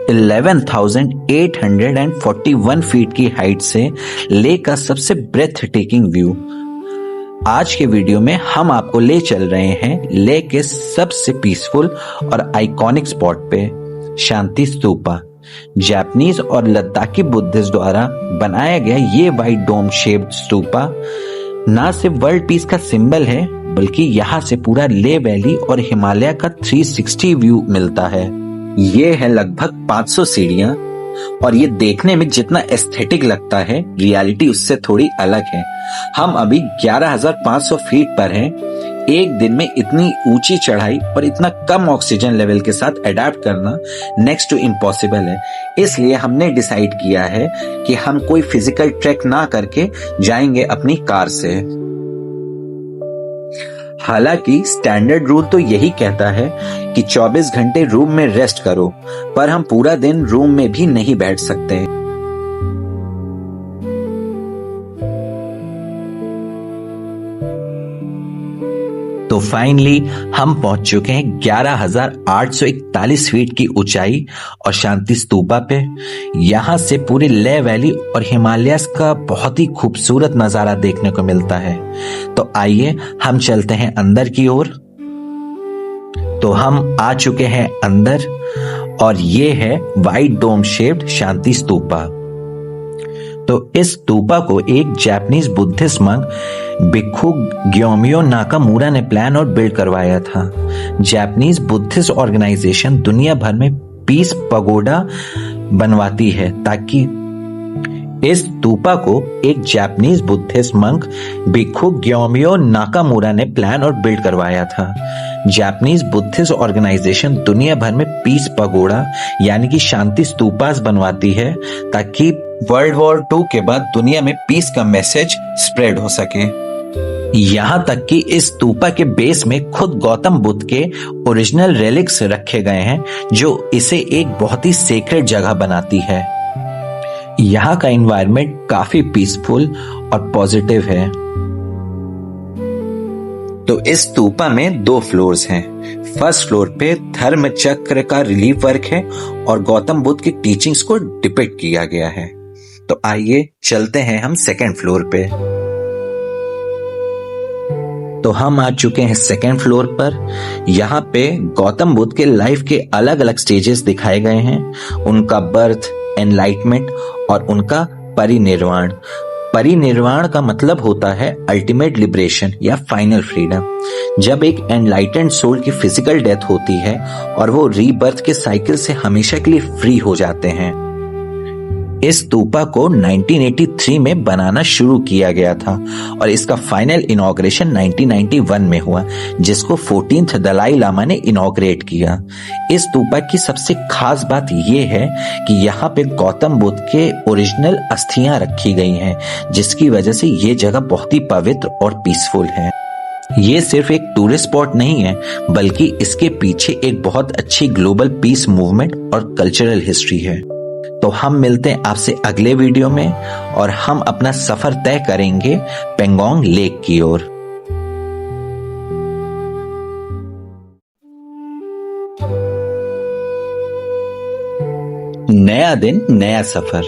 11,841 feet की height से लेह का सबसे ब्रेथ टेकिंग व्यू। आज के वीडियो में हम आपको ले चल रहे हैं लेह के सबसे पीसफुल और आइकॉनिक स्पॉट पे, शांति स्तूपा। जापानीज और लद्दाखी बुद्धिस्ट द्वारा बनाया गया ये वाइट डोम शेप्ड स्तूपा ना सिर्फ वर्ल्ड पीस का सिंबल है, बल्कि यहाँ से पूरा लेह वैली और हिमालय का 360 व्यू मिलता है। ये है लगभग 500 सीढ़ियां और ये देखने में जितना एस्थेटिक लगता है, रियलिटी उससे थोड़ी अलग है। हम अभी 11,500 फीट पर हैं। एक दिन में इतनी ऊंची चढ़ाई और इतना कम ऑक्सीजन लेवल के साथ अडेप्ट करना नेक्स्ट टू इम्पॉसिबल है। इसलिए हमने डिसाइड किया है कि हम कोई फिजिकल ट्रैक ना करके जाएंगे अपनी कार से। हालांकि स्टैंडर्ड रूल तो यही कहता है कि 24 घंटे रूम में रेस्ट करो, पर हम पूरा दिन रूम में भी नहीं बैठ सकते। तो फाइनली हम पहुंच चुके हैं 11,841 फीट की ऊंचाई और शांति स्तूपा पे। यहां से पूरे लेह वैली और हिमालयस का बहुत ही खूबसूरत नजारा देखने को मिलता है। तो आइए हम चलते हैं अंदर की ओर। तो हम आ चुके हैं अंदर और ये है वाइट डोम शेप्ड शांति स्तूपा। तो इस स्तूपा को एक जापानीज बुद्धिस्ट मंक भिक्खु ग्योमियो नाकामुरा ने प्लान और बिल्ड करवाया था। जापानीज बुद्धिस्ट ऑर्गेनाइजेशन दुनिया भर में पीस पगोडा बनवाती है, ताकि इस स्तूपा को एक जापानीज बुद्धिस्ट मंक भिक्खु ग्योमियो नाकामुरा ने प्लान और बिल्ड करवाया था। जापानीज बुद्धिस्ट ऑर्गेनाइजेशन दुनिया भर में पीस पगोडा यानी कि शांति स्तूपास बनवाती है, ताकि वर्ल्ड वॉर 2 के बाद दुनिया में पीस का मैसेज स्प्रेड हो सके। यहाँ तक कि इस स्तूपा के बेस में खुद गौतम बुद्ध के ओरिजिनल रेलिक्स रखे गए हैं, जो इसे एक बहुत ही सेक्रेड जगह बनाती है। यहाँ का एनवायरनमेंट काफी पीसफुल और पॉजिटिव है। तो इस स्तूपा में 2 फ्लोर्स हैं। फर्स्ट फ्लोर पे धर्म चक्र का रिलीफ वर्क है और गौतम बुद्ध की टीचिंग्स को डिपिक्ट किया गया है। तो आइए चलते हैं हम सेकंड फ्लोर पे। तो हम आ चुके हैं सेकंड फ्लोर पर। यहाँ पे गौतम बुद्ध के लाइफ के अलग अलग स्टेजेस दिखाए गए हैं, उनका बर्थ, एनलाइटमेंट और उनका परिनिर्वाण। परिनिर्वाण का मतलब होता है अल्टीमेट लिबरेशन या फाइनल फ्रीडम। जब एक एनलाइटेंड सोल की फिजिकल डेथ होती है और वो रीबर्थ के साइकिल से हमेशा के लिए फ्री हो जाते हैं। इस स्तूपा को 1983 में बनाना शुरू किया गया था और इसका फाइनल इनॉग्रेशन 1991 में हुआ, जिसको 14th दलाई लामा ने इनॉग्रेट किया। इस स्तूपा की सबसे खास बात यह है कि यहाँ पे गौतम बुद्ध के ओरिजिनल अस्थियां रखी गई हैं, जिसकी वजह से ये जगह बहुत ही पवित्र और पीसफुल है। ये सिर्फ एक टूरिस्ट स्पॉट नहीं है, बल्कि इसके पीछे एक बहुत अच्छी ग्लोबल पीस मूवमेंट और कल्चरल हिस्ट्री है। तो हम मिलते हैं आपसे अगले वीडियो में और हम अपना सफर तय करेंगे पेंगोंग लेक की ओर। नया दिन, नया सफर।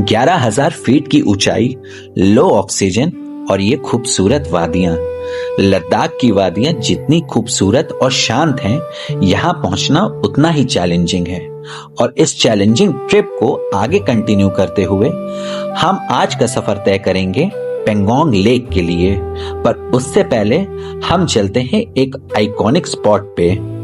11,000 फीट की ऊंचाई, लो ऑक्सीजन और ये खूबसूरत वादियां। लद्दाख की वादियां जितनी खूबसूरत और शांत हैं, यहां पहुंचना उतना ही चैलेंजिंग है। और इस चैलेंजिंग ट्रिप को आगे कंटिन्यू करते हुए हम आज का सफर तय करेंगे पेंगोंग लेक के लिए। पर उससे पहले हम चलते हैं एक आइकॉनिक स्पॉट पे।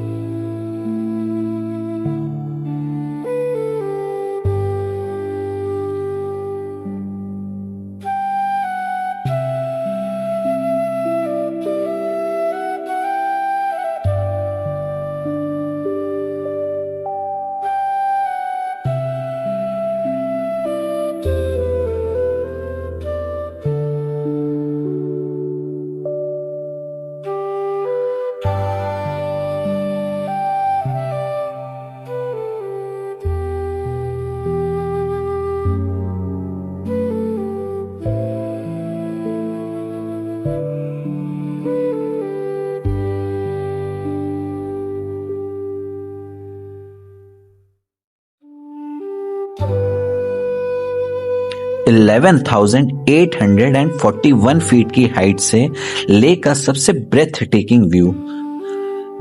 11,841 फीट की हाइट से लेक का सबसे ब्रेथ टेकिंग व्यू।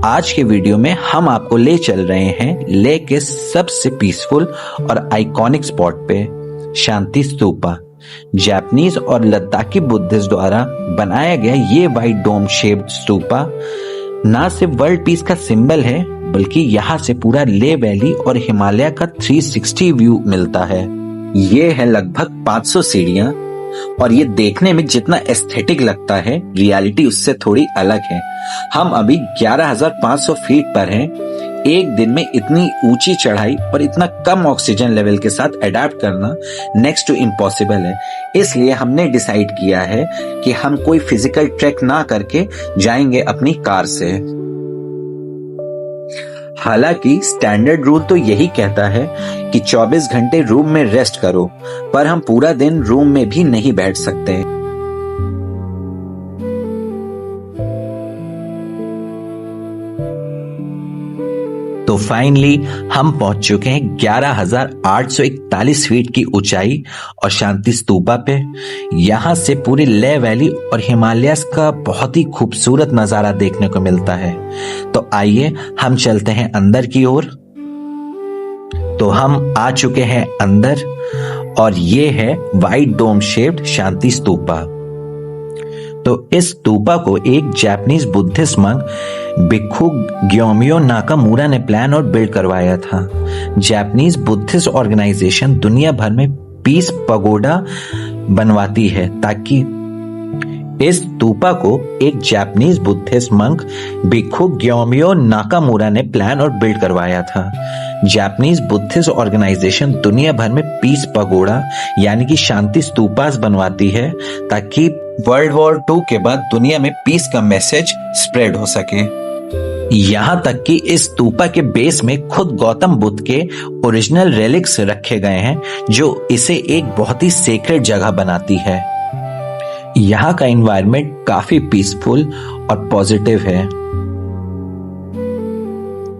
आज के वीडियो में हम आपको ले चल रहे हैं लेक के सबसे पीसफुल और आइकॉनिक स्पॉट पे, शांति स्तूपा। जापानीज और लद्दाखी बुद्धिस्ट द्वारा बनाया गया ये वाइट डोम शेप्ड स्तूपा ना सिर्फ वर्ल्ड पीस का सिंबल है, बल्कि यहाँ से पूरा ले वैली और हिमालय का 360 व्यू मिलता है। ये है लगभग 500 सीढ़ियां और ये देखने में जितना एस्थेटिक लगता है, रियलिटी उससे थोड़ी अलग है। हम अभी 11,500 फीट पर हैं। एक दिन में इतनी ऊंची चढ़ाई और इतना कम ऑक्सीजन लेवल के साथ अडेप्ट करना नेक्स्ट टू इम्पॉसिबल है। इसलिए हमने डिसाइड किया है कि हम कोई फिजिकल ट्रैक ना करके जाएंगे अपनी कार से। हालांकि स्टैंडर्ड रूल तो यही कहता है कि 24 घंटे रूम में रेस्ट करो, पर हम पूरा दिन रूम में भी नहीं बैठ सकते। तो फाइनली हम पहुंच चुके हैं 11,841 फीट की ऊंचाई और शांति स्तूपा पे। यहां से पूरे ले वैली और हिमालयस का बहुत ही खूबसूरत नजारा देखने को मिलता है। तो आइए हम चलते हैं अंदर की ओर। तो हम आ चुके हैं अंदर और ये है वाइट डोम शेप्ड शांति स्तूपा। तो इस स्तूपा को एक जापानीज बुद्धिस्ट मंक भिक्खु ग्योमियो नाकामुरा ने प्लान और बिल्ड करवाया था। जापानीज बुद्धिस्ट ऑर्गेनाइजेशन दुनिया भर में पीस पगोडा बनवाती है, ताकि इस स्तूपा को एक जापानीज बुद्धिस्ट मंक भिक्खु ग्योमियो नाकामुरा ने प्लान और बिल्ड करवाया था। जापानीज बुद्धिस्ट ऑर्गेनाइजेशन दुनिया भर में पीस पगोडा यानी कि शांति स्तूपास बनवाती है, ताकि वर्ल्ड वॉर 2 के बाद दुनिया में पीस का मैसेज स्प्रेड हो सके। यहां तक कि इस स्तूपा के बेस में खुद गौतम बुद्ध के ओरिजिनल रेलिक्स रखे गए हैं, जो इसे एक बहुत ही सेक्रेड जगह बनाती है। यहाँ का एनवायरनमेंट काफी पीसफुल और पॉजिटिव है।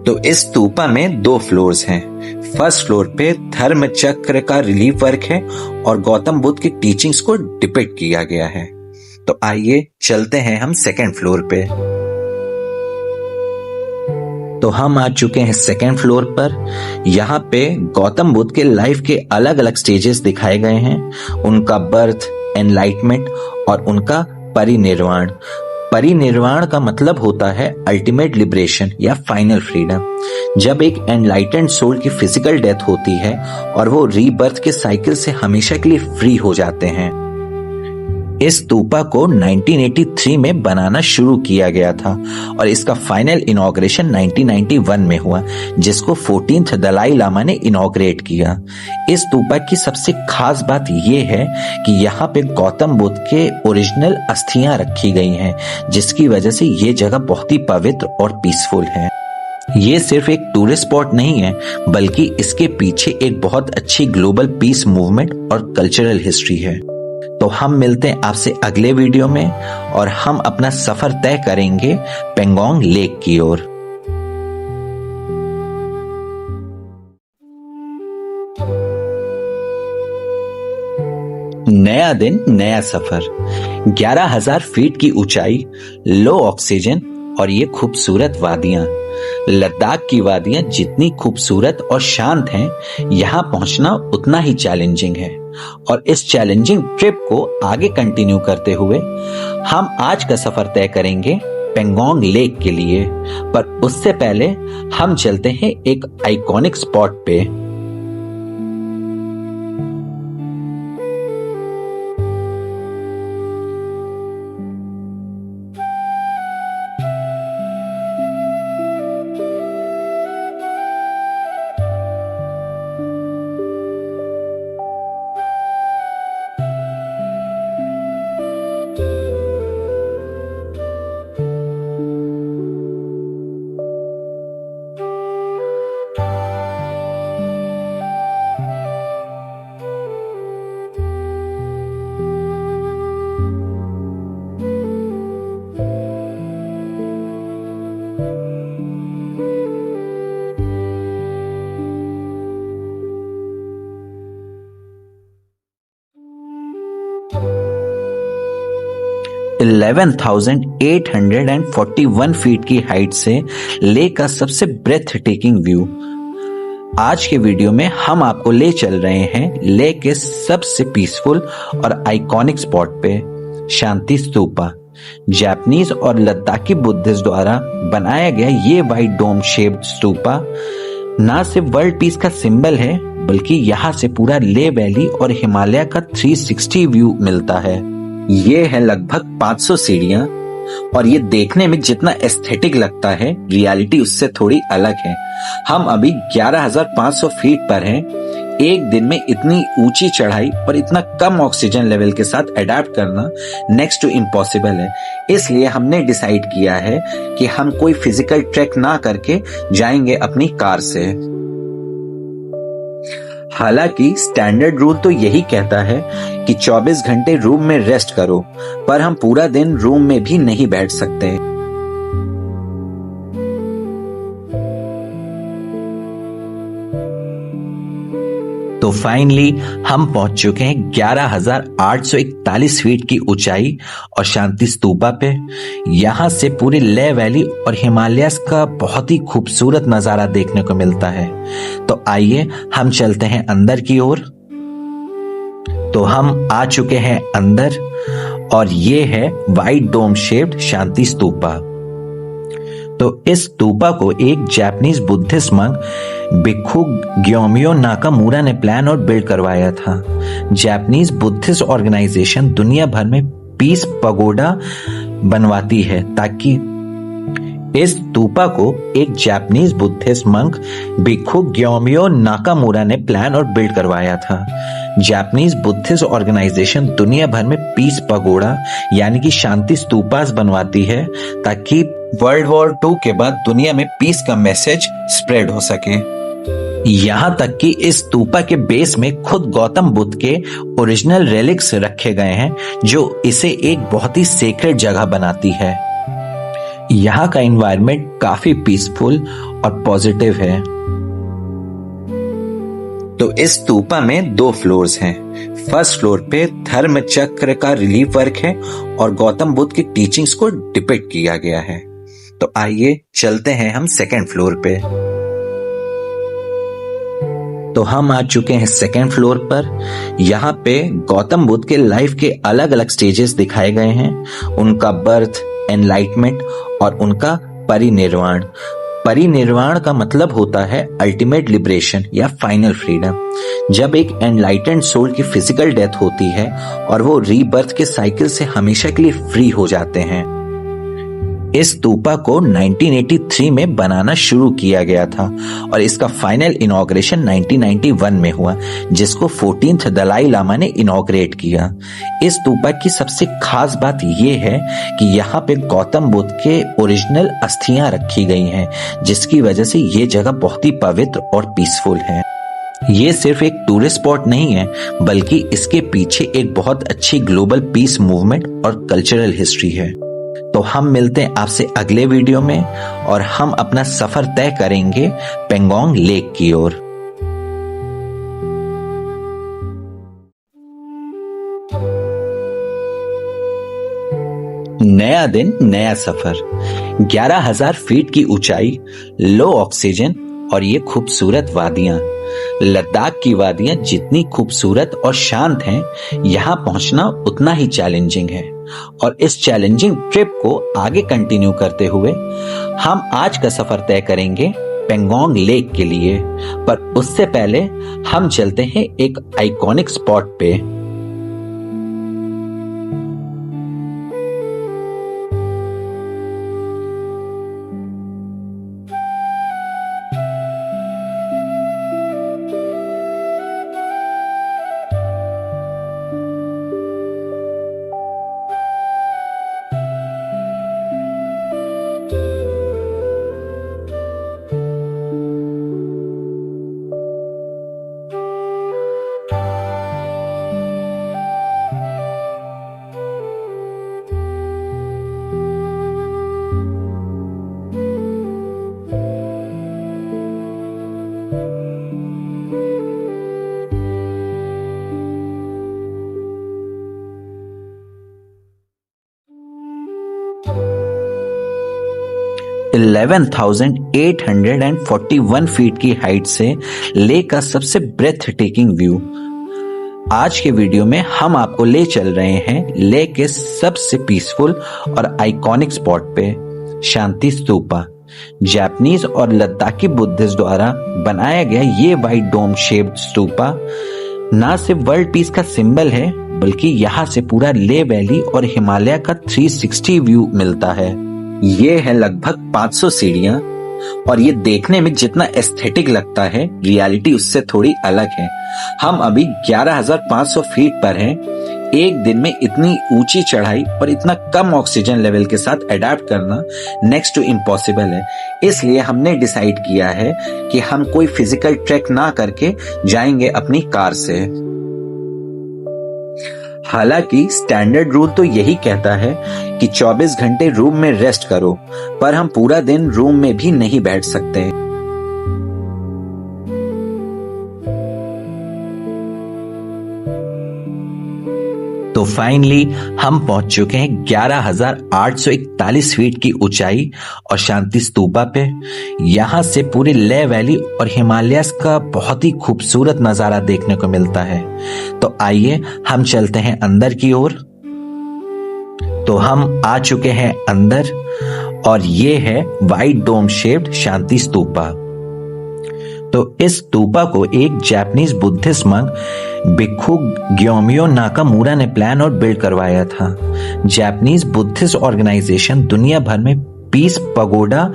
तो इस स्तूपा में 2 फ्लोर्स हैं। फर्स्ट फ्लोर पे धर्म चक्र का रिलीफ वर्क है और गौतम बुद्ध की टीचिंग्स को डिपिक्ट किया गया है। तो आइए चलते हैं हम सेकेंड फ्लोर पे। तो हम आ चुके हैं सेकेंड फ्लोर पर। यहाँ पे गौतम बुद्ध के लाइफ के अलग अलग स्टेजेस दिखाए गए हैं, उनका बर्थ, एनलाइटमेंट और उनका परिनिर्वाण। परिनिर्वाण का मतलब होता है अल्टीमेट लिबरेशन या फाइनल फ्रीडम। जब एक एनलाइटेंड सोल की फिजिकल डेथ होती है और वो रीबर्थ के साइकिल से हमेशा के लिए फ्री हो जाते हैं। इस स्तूपा को 1983 में बनाना शुरू किया गया था और इसका फाइनल इनॉग्रेशन 1991 में हुआ, जिसको 14th दलाई लामा ने इनॉग्रेट किया। इस स्तूपा की सबसे खास बात यह है कि यहाँ पे गौतम बुद्ध के ओरिजिनल अस्थियां रखी गई हैं, जिसकी वजह से ये जगह बहुत ही पवित्र और पीसफुल है। ये सिर्फ एक टूरिस्ट स्पॉट नहीं है, बल्कि इसके पीछे एक बहुत अच्छी ग्लोबल पीस मूवमेंट और कल्चरल हिस्ट्री है। तो हम मिलते हैं आपसे अगले वीडियो में और हम अपना सफर तय करेंगे पेंगोंग लेक की ओर। नया दिन, नया सफर। 11,000 फीट की ऊंचाई, लो ऑक्सीजन और ये खूबसूरत वादियां। लद्दाख की वादियां जितनी खूबसूरत और शांत हैं, यहाँ पहुंचना उतना ही चैलेंजिंग है। और इस चैलेंजिंग ट्रिप को आगे कंटिन्यू करते हुए हम आज का सफर तय करेंगे पेंगोंग लेक के लिए। पर उससे पहले हम चलते हैं एक आइकॉनिक स्पॉट पे। 11,841 फीट की हाइट से ले का सबसे ब्रेथ टेकिंग व्यू। आज के वीडियो में हम आपको ले चल रहे हैं ले के सबसे पीसफुल और आइकॉनिक स्पॉट पे, शांति स्तूपा। जापानीज और लद्दाखी बुद्धिस्ट द्वारा बनाया गया ये वाइट डोम शेप्ड स्तूपा ना सिर्फ वर्ल्ड पीस का सिंबल है, बल्कि यहाँ से पूरा ले वैली और हिमालय का 360 व्यू मिलता है। ये है लगभग 500 सीढ़ियां और ये देखने में जितना एस्थेटिक लगता है, रियलिटी उससे थोड़ी अलग है। हम अभी 11,500 फीट पर हैं। एक दिन में इतनी ऊंची चढ़ाई और इतना कम ऑक्सीजन लेवल के साथ अडेप्ट करना नेक्स्ट टू इम्पॉसिबल है। इसलिए हमने डिसाइड किया है कि हम कोई फिजिकल ट्रैक ना करके जाएंगे अपनी कार से। हालांकि स्टैंडर्ड रूल तो यही कहता है कि 24 घंटे रूम में रेस्ट करो, पर हम पूरा दिन रूम में भी नहीं बैठ सकते। तो फाइनली हम पहुंच चुके हैं 11,841 फीट की ऊंचाई और शांति स्तूपा पे। यहां से पूरे ले वैली और हिमालयस का बहुत ही खूबसूरत नजारा देखने को मिलता है। तो आइए हम चलते हैं अंदर की ओर। तो हम आ चुके हैं अंदर और ये है वाइट डोम शेप्ड शांति स्तूपा। तो इस स्तूपा को एक जापानीज बुद्धिस्ट मंक भिक्खु ग्योमियो नाकामुरा ने प्लान और बिल्ड करवाया था। जापानीज बुद्धिस्ट ऑर्गेनाइजेशन दुनिया भर में पीस पगोडा बनवाती है, ताकि इस स्तूपा को एक जापानीज बुद्धिस्ट मंक भिक्खु ग्योमियो नाकामुरा ने प्लान और बिल्ड करवाया था। जापानीज बुद्धिस्ट ऑर्गेनाइजेशन दुनिया भर में पीस पगोडा यानी कि शांति स्तूपास बनवाती है, ताकि वर्ल्ड वॉर 2 के बाद दुनिया में पीस का मैसेज स्प्रेड हो सके। यहाँ तक कि इस स्तूपा के बेस में खुद गौतम बुद्ध के ओरिजिनल रेलिक्स रखे गए हैं, जो इसे एक बहुत ही सेक्रेड जगह बनाती है। यहाँ का एनवायरनमेंट काफी पीसफुल और पॉजिटिव है। तो इस स्तूपा में 2 फ्लोर्स हैं। फर्स्ट फ्लोर पे धर्म चक्र का रिलीफ वर्क है और गौतम बुद्ध की टीचिंग्स को डिपिक्ट किया गया है। तो आइए चलते हैं हम सेकंड फ्लोर पे। तो हम आ चुके हैं सेकंड फ्लोर पर। यहाँ पे गौतम बुद्ध के लाइफ के अलग अलग स्टेजेस दिखाए गए हैं, उनका बर्थ, एनलाइटमेंट और उनका परिनिर्वाण। परिनिर्वाण का मतलब होता है अल्टीमेट लिबरेशन या फाइनल फ्रीडम। जब एक एनलाइटेंड सोल की फिजिकल डेथ होती है और वो रीबर्थ के साइकिल से हमेशा के लिए फ्री हो जाते हैं। इस स्तूपा को 1983 में बनाना शुरू किया गया था और इसका फाइनल इनॉग्रेशन 1991 में हुआ, जिसको 14th दलाई लामा ने इनॉग्रेट किया। इस स्तूपा की सबसे खास बात यह है कि यहाँ पे गौतम बुद्ध के ओरिजिनल अस्थियां रखी गई हैं, जिसकी वजह से ये जगह बहुत ही पवित्र और पीसफुल है। ये सिर्फ एक टूरिस्ट स्पॉट नहीं है, बल्कि इसके पीछे एक बहुत अच्छी ग्लोबल पीस मूवमेंट और कल्चरल हिस्ट्री है। तो हम मिलते हैं आपसे अगले वीडियो में और हम अपना सफर तय करेंगे पेंगोंग लेक की ओर। नया दिन, नया सफर। 11,000 फीट की ऊंचाई, लो ऑक्सीजन और ये खूबसूरत वादियां। लद्दाख की वादियां जितनी खूबसूरत और शांत हैं, यहां पहुंचना उतना ही चैलेंजिंग है। और इस चैलेंजिंग ट्रिप को आगे कंटिन्यू करते हुए हम आज का सफर तय करेंगे पेंगोंग लेक के लिए। पर उससे पहले हम चलते हैं एक आइकॉनिक स्पॉट पे। 11,841 फीट की हाइट से लेक का सबसे ब्रेथ टेकिंग व्यू। आज के वीडियो में हम आपको ले चल रहे हैं लेक के सबसे पीसफुल और आइकॉनिक स्पॉट पे, शांति स्तूपा। जापानीज और लद्दाखी बुद्धिस्ट द्वारा बनाया गया ये वाइट डोम शेप्ड स्तूपा ना सिर्फ वर्ल्ड पीस का सिंबल है, बल्कि यहाँ से पूरा ले वैली और हिमालय का 360 व्यू मिलता है। ये है लगभग 500 सीढ़ियां और ये देखने में जितना एस्थेटिक लगता है, रियलिटी उससे थोड़ी अलग है। हम अभी 11,500 फीट पर हैं। एक दिन में इतनी ऊंची चढ़ाई और इतना कम ऑक्सीजन लेवल के साथ अडेप्ट करना नेक्स्ट टू इम्पॉसिबल है। इसलिए हमने डिसाइड किया है कि हम कोई फिजिकल ट्रैक ना करके जाएंगे अपनी कार से। हालांकि स्टैंडर्ड रूल तो यही कहता है कि 24 घंटे रूम में रेस्ट करो, पर हम पूरा दिन रूम में भी नहीं बैठ सकते। तो फाइनली हम पहुंच चुके हैं 11,841 फीट की ऊंचाई और शांति स्तूपा पे। यहां से पूरे ले वैली और हिमालयस का बहुत ही खूबसूरत नजारा देखने को मिलता है। तो आइए हम चलते हैं अंदर की ओर। तो हम आ चुके हैं अंदर और ये है वाइट डोम शेप्ड शांति स्तूपा। तो इस स्तूपा को एक जापानीज बुद्धिस्ट मंक भिक्खु ग्योमियो नाकामुरा ने प्लान और बिल्ड करवाया था। जापानीज बुद्धिस्ट ऑर्गेनाइजेशन दुनिया भर में पीस पगोडा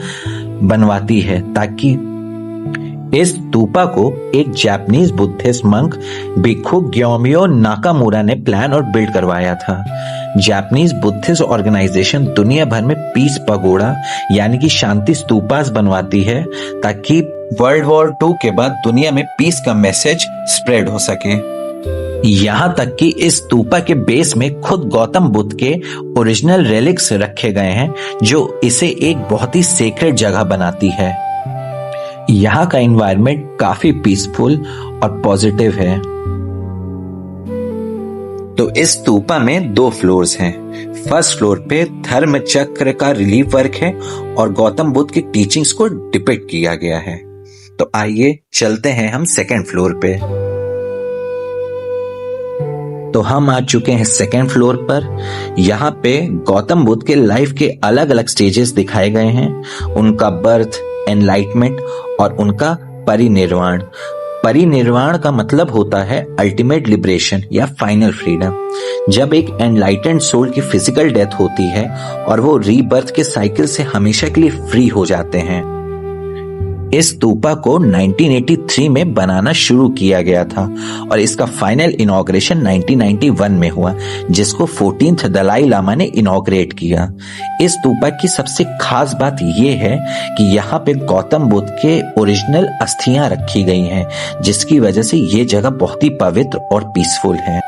बनवाती है, ताकि इस स्तूपा को एक जापानीज बुद्धिस्ट मंक भिक्खु ग्योमियो नाकामुरा ने प्लान और बिल्ड करवाया था। जापानीज बुद्धिस्ट ऑर्गेनाइजेशन दुनिया भर में पीस पगोडा यानी कि शांति स्तूपास बनवाती है, ताकि वर्ल्ड वॉर 2 के बाद दुनिया में पीस का मैसेज स्प्रेड हो सके। यहाँ तक कि इस स्तूपा के बेस में खुद गौतम बुद्ध के ओरिजिनल रेलिक्स रखे गए हैं, जो इसे एक बहुत ही सेक्रेड जगह बनाती है। यहाँ का एनवायरनमेंट काफी पीसफुल और पॉजिटिव है। तो इस स्तूपा में 2 फ्लोर्स हैं। फर्स्ट फ्लोर पे धर्म चक्र का रिलीफ वर्क है और गौतम बुद्ध की टीचिंग्स को डिपिक्ट किया गया है। तो आइए चलते हैं हम सेकंड फ्लोर पे। तो हम आ चुके हैं सेकंड फ्लोर पर। यहाँ पे गौतम बुद्ध के लाइफ के अलग अलग स्टेजेस दिखाए गए हैं, उनका बर्थ, एनलाइटमेंट और उनका परिनिर्वाण। परिनिर्वाण का मतलब होता है अल्टीमेट लिबरेशन या फाइनल फ्रीडम। जब एक एनलाइटेंड सोल की फिजिकल डेथ होती है और वो रीबर्थ के साइकिल से हमेशा के लिए फ्री हो जाते हैं। इस स्तूपा को 1983 में बनाना शुरू किया गया था और इसका फाइनल इनॉग्रेशन 1991 में हुआ, जिसको 14th दलाई लामा ने इनॉग्रेट किया। इस स्तूपा की सबसे खास बात यह है कि यहाँ पे गौतम बुद्ध के ओरिजिनल अस्थियां रखी गई हैं, जिसकी वजह से ये जगह बहुत ही पवित्र और पीसफुल है।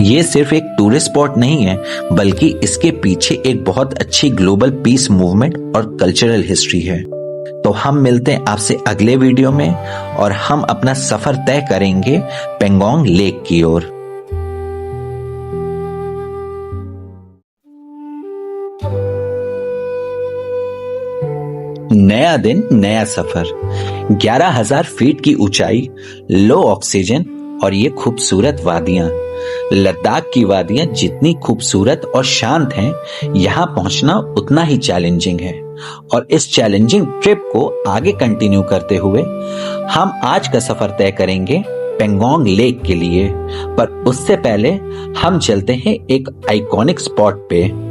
ये सिर्फ एक टूरिस्ट स्पॉट नहीं है, बल्कि इसके पीछे एक बहुत अच्छी ग्लोबल पीस मूवमेंट और कल्चरल हिस्ट्री है। तो हम मिलते हैं आपसे अगले वीडियो में और हम अपना सफर तय करेंगे पेंगोंग लेक की ओर। नया दिन, नया सफर। 11,000 फीट की ऊंचाई, लो ऑक्सीजन और ये खूबसूरत वादियां। लद्दाख की वादियां जितनी खूबसूरत और शांत हैं, यहां पहुंचना उतना ही चैलेंजिंग है। और इस चैलेंजिंग ट्रिप को आगे कंटिन्यू करते हुए हम आज का सफर तय करेंगे पेंगोंग लेक के लिए। पर उससे पहले हम चलते हैं एक आइकॉनिक स्पॉट पे।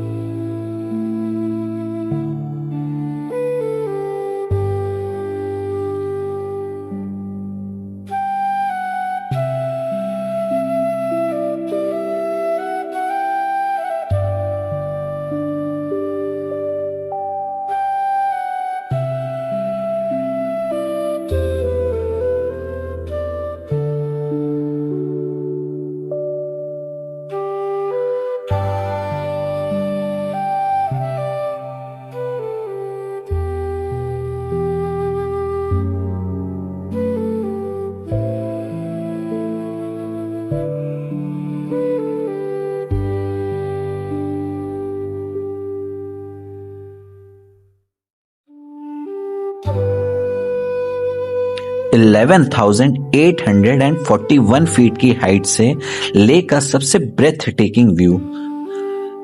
11,841 फीट की हाइट से लेक का सबसे ब्रेथ टेकिंग व्यू।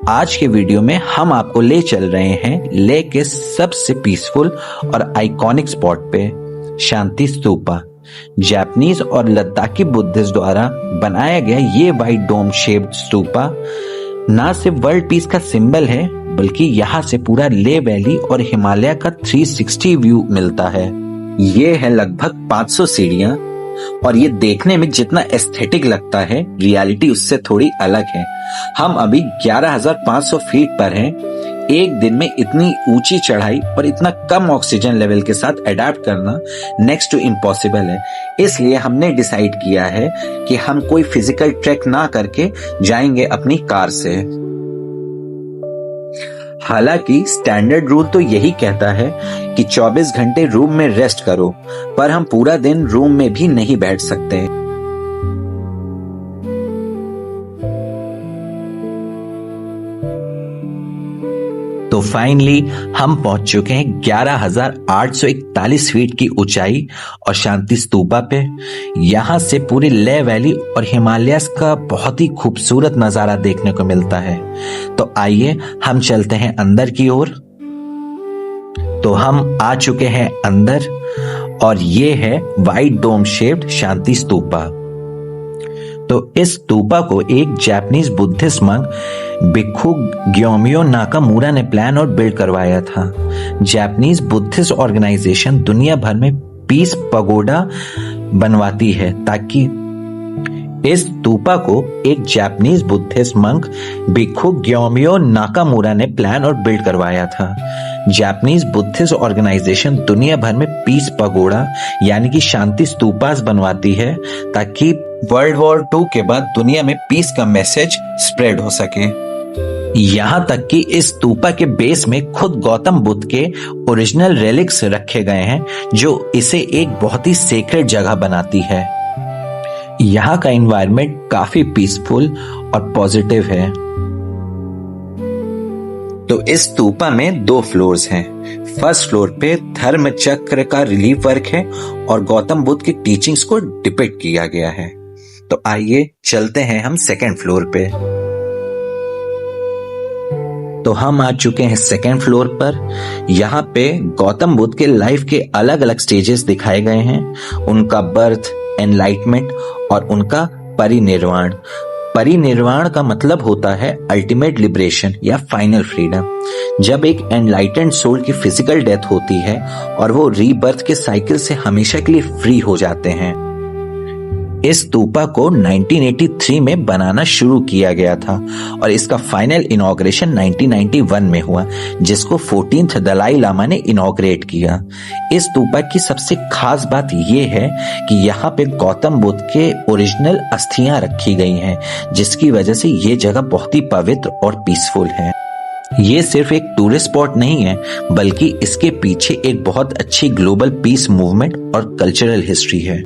आज के वीडियो में हम आपको ले चल रहे हैं लेक के सबसे पीसफुल और आइकॉनिक स्पॉट पे, शांति स्तूपा। जापानीज और लद्दाखी बुद्धिस्ट द्वारा बनाया गया ये वाइट डोम शेप्ड स्तूपा ना सिर्फ वर्ल्ड पीस का सिंबल है, बल्कि यहाँ से पूरा ले वैली और हिमालय का 360 व्यू मिलता है। ये है लगभग 500 सीढ़ियां और ये देखने में जितना एस्थेटिक लगता है, रियलिटी उससे थोड़ी अलग है। हम अभी 11,500 फीट पर हैं। एक दिन में इतनी ऊंची चढ़ाई और इतना कम ऑक्सीजन लेवल के साथ अडेप्ट करना नेक्स्ट टू इम्पॉसिबल है। इसलिए हमने डिसाइड किया है कि हम कोई फिजिकल ट्रैक ना करके जाएंगे अपनी कार से। हालांकि स्टैंडर्ड रूल तो यही कहता है कि 24 घंटे रूम में रेस्ट करो, पर हम पूरा दिन रूम में भी नहीं बैठ सकते। तो फाइनली हम पहुंच चुके हैं 11,841 फीट की ऊंचाई और शांति स्तूपा पे। यहां से पूरे ले वैली और हिमालयस का बहुत ही खूबसूरत नजारा देखने को मिलता है। तो आइए हम चलते हैं अंदर की ओर। तो हम आ चुके हैं अंदर और ये है वाइट डोम शेप्ड शांति स्तूपा। तो इस स्तूपा को एक जापानीज बुद्धिस्ट मंक भिक्खु ग्योमियो नाकामुरा ने प्लान और बिल्ड करवाया था। जापानीज बुद्धिस्ट ऑर्गेनाइजेशन दुनिया भर में पीस पगोडा बनवाती है, ताकि इस स्तूपा को एक जापानीज बुद्धिस्ट मंक भिक्खु ग्योमियो नाकामुरा ने प्लान और बिल्ड करवाया था। जापानीज बुद्धिस्ट ऑर्गेनाइजेशन दुनिया भर में पीस पगोडा यानी कि शांति स्तूपास बनवाती है, ताकि वर्ल्ड वॉर 2 के बाद दुनिया में पीस का मैसेज स्प्रेड हो सके। यहां तक कि इस स्तूपा के बेस में खुद गौतम बुद्ध के ओरिजिनल रेलिक्स रखे गए हैं, जो इसे एक बहुत ही सेक्रेड जगह बनाती है। यहाँ का एनवायरनमेंट काफी पीसफुल और पॉजिटिव है। तो इस स्तूपा में 2 फ्लोर्स हैं। फर्स्ट फ्लोर पे धर्म चक्र का रिलीफ वर्क है और गौतम बुद्ध की टीचिंग्स को डिपिक्ट किया गया है। तो आइए चलते हैं हम सेकेंड फ्लोर पे। तो हम आ चुके हैं सेकेंड फ्लोर पर। यहाँ पे गौतम बुद्ध के लाइफ के अलग अलग स्टेजेस दिखाए गए हैं, उनका बर्थ, एनलाइटमेंट और उनका परिनिर्वाण। परिनिर्वाण का मतलब होता है अल्टीमेट लिबरेशन या फाइनल फ्रीडम। जब एक एनलाइटेंड सोल की फिजिकल डेथ होती है और वो रीबर्थ के साइकिल से हमेशा के लिए फ्री हो जाते हैं। इस स्तूपा को 1983 में बनाना शुरू किया गया था और इसका फाइनल इनॉग्रेशन 1991 में हुआ, जिसको 14th दलाई लामा ने इनॉग्रेट किया। इस स्तूपा की सबसे खास बात यह है कि यहाँ पे गौतम बुद्ध के ओरिजिनल अस्थियां रखी गई हैं, जिसकी वजह से ये जगह बहुत ही पवित्र और पीसफुल है। ये सिर्फ एक टूरिस्ट स्पॉट नहीं है, बल्कि इसके पीछे एक बहुत अच्छी ग्लोबल पीस मूवमेंट और कल्चरल हिस्ट्री है।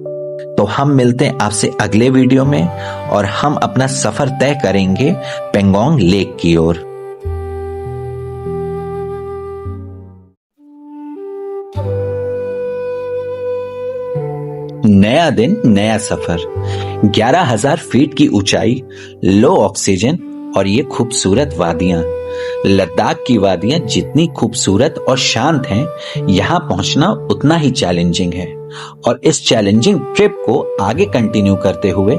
तो हम मिलते हैं आपसे अगले वीडियो में और हम अपना सफर तय करेंगे पेंगोंग लेक की ओर। नया दिन, नया सफर। 11,000 फीट की ऊंचाई, लो ऑक्सीजन और ये खूबसूरत वादियां। लद्दाख की वादियां जितनी खूबसूरत और शांत हैं, यहाँ पहुंचना उतना ही चैलेंजिंग है। और इस चैलेंजिंग ट्रिप को आगे कंटिन्यू करते हुए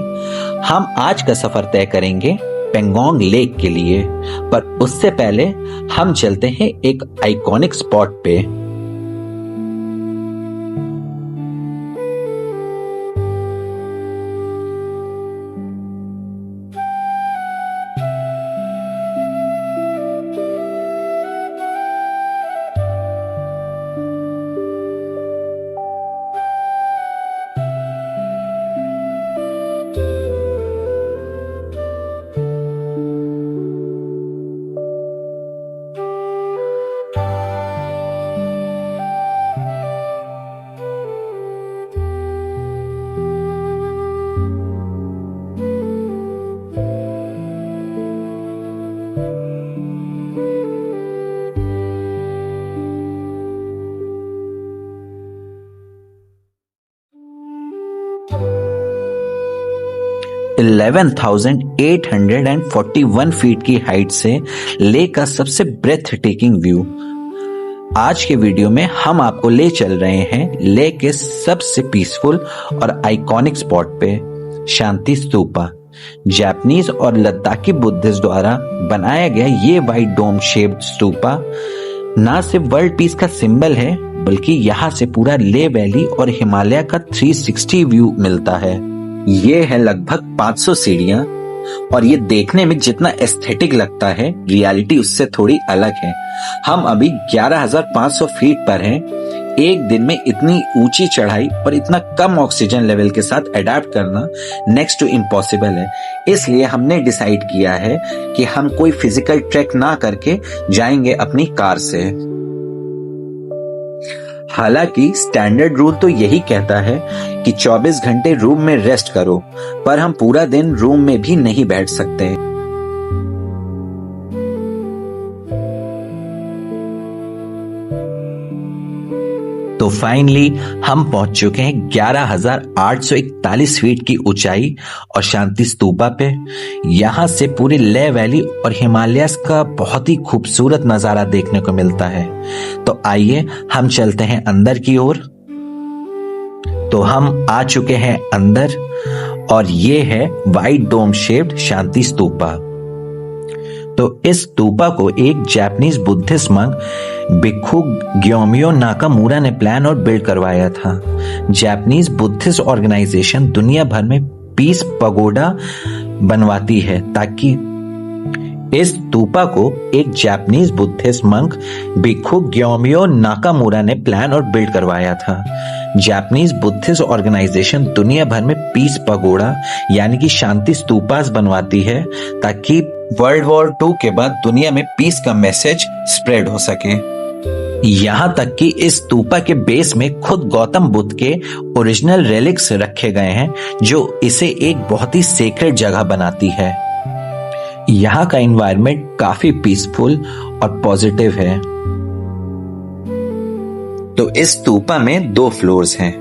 हम आज का सफर तय करेंगे पेंगोंग लेक के लिए। पर उससे पहले हम चलते हैं एक आइकॉनिक स्पॉट पे। 11,841 फीट की हाइट से ले का सबसे ब्रेथ टेकिंग व्यू। आज के वीडियो में हम आपको ले चल रहे हैं ले के सबसे पीसफुल और आइकॉनिक स्पॉट पे, शांति स्तूपा। जापानीज और लद्दाखी बुद्धिस्ट द्वारा बनाया गया ये वाइट डोम शेप्ड स्तूपा ना सिर्फ वर्ल्ड पीस का सिंबल है, बल्कि यहाँ से पूरा ले वैली और हिमालय का 360 व्यू मिलता है। ये है लगभग 500 सीढ़ियां और ये देखने में जितना एस्थेटिक लगता है, रियलिटी उससे थोड़ी अलग है। हम अभी 11,500 फीट पर हैं। एक दिन में इतनी ऊंची चढ़ाई और इतना कम ऑक्सीजन लेवल के साथ अडेप्ट करना नेक्स्ट टू इम्पॉसिबल है। इसलिए हमने डिसाइड किया है कि हम कोई फिजिकल ट्रैक ना करके जाएंगे अपनी कार से। हालांकि स्टैंडर्ड रूल तो यही कहता है कि 24 घंटे रूम में रेस्ट करो, पर हम पूरा दिन रूम में भी नहीं बैठ सकते। तो फाइनली हम पहुंच चुके हैं 11,841 फीट की ऊंचाई और शांति स्तूपा पे। यहां से पूरे ले वैली और हिमालयस का बहुत ही खूबसूरत नजारा देखने को मिलता है। तो आइए हम चलते हैं अंदर की ओर। तो हम आ चुके हैं अंदर और ये है वाइट डोम शेप्ड शांति स्तूपा। तो इस स्तूपा को एक जापानीज बुद्धिस्ट मंक भिक्खु ग्योमियो नाकामुरा ने प्लान और बिल्ड करवाया था। जापानीज बुद्धिस्ट ऑर्गेनाइजेशन दुनिया भर में पीस पगोडा बनवाती है, ताकि इस स्तूपा को एक जापानीज बुद्धिस्ट मंक भिक्खु ग्योमियो नाकामुरा ने प्लान और बिल्ड करवाया था। जापानीज बुद्धिस्ट ऑर्गेनाइजेशन दुनिया भर में पीस पगोडा यानी कि शांति स्तूपास बनवाती है, ताकि वर्ल्ड वॉर 2 के बाद दुनिया में पीस का मैसेज स्प्रेड हो सके। यहाँ तक कि इस स्तूपा के बेस में खुद गौतम बुद्ध के ओरिजिनल रेलिक्स रखे गए हैं, जो इसे एक बहुत ही सेक्रेड जगह बनाती है। यहाँ का एनवायरनमेंट काफी पीसफुल और पॉजिटिव है। तो इस स्तूपा में 2 फ्लोर्स हैं।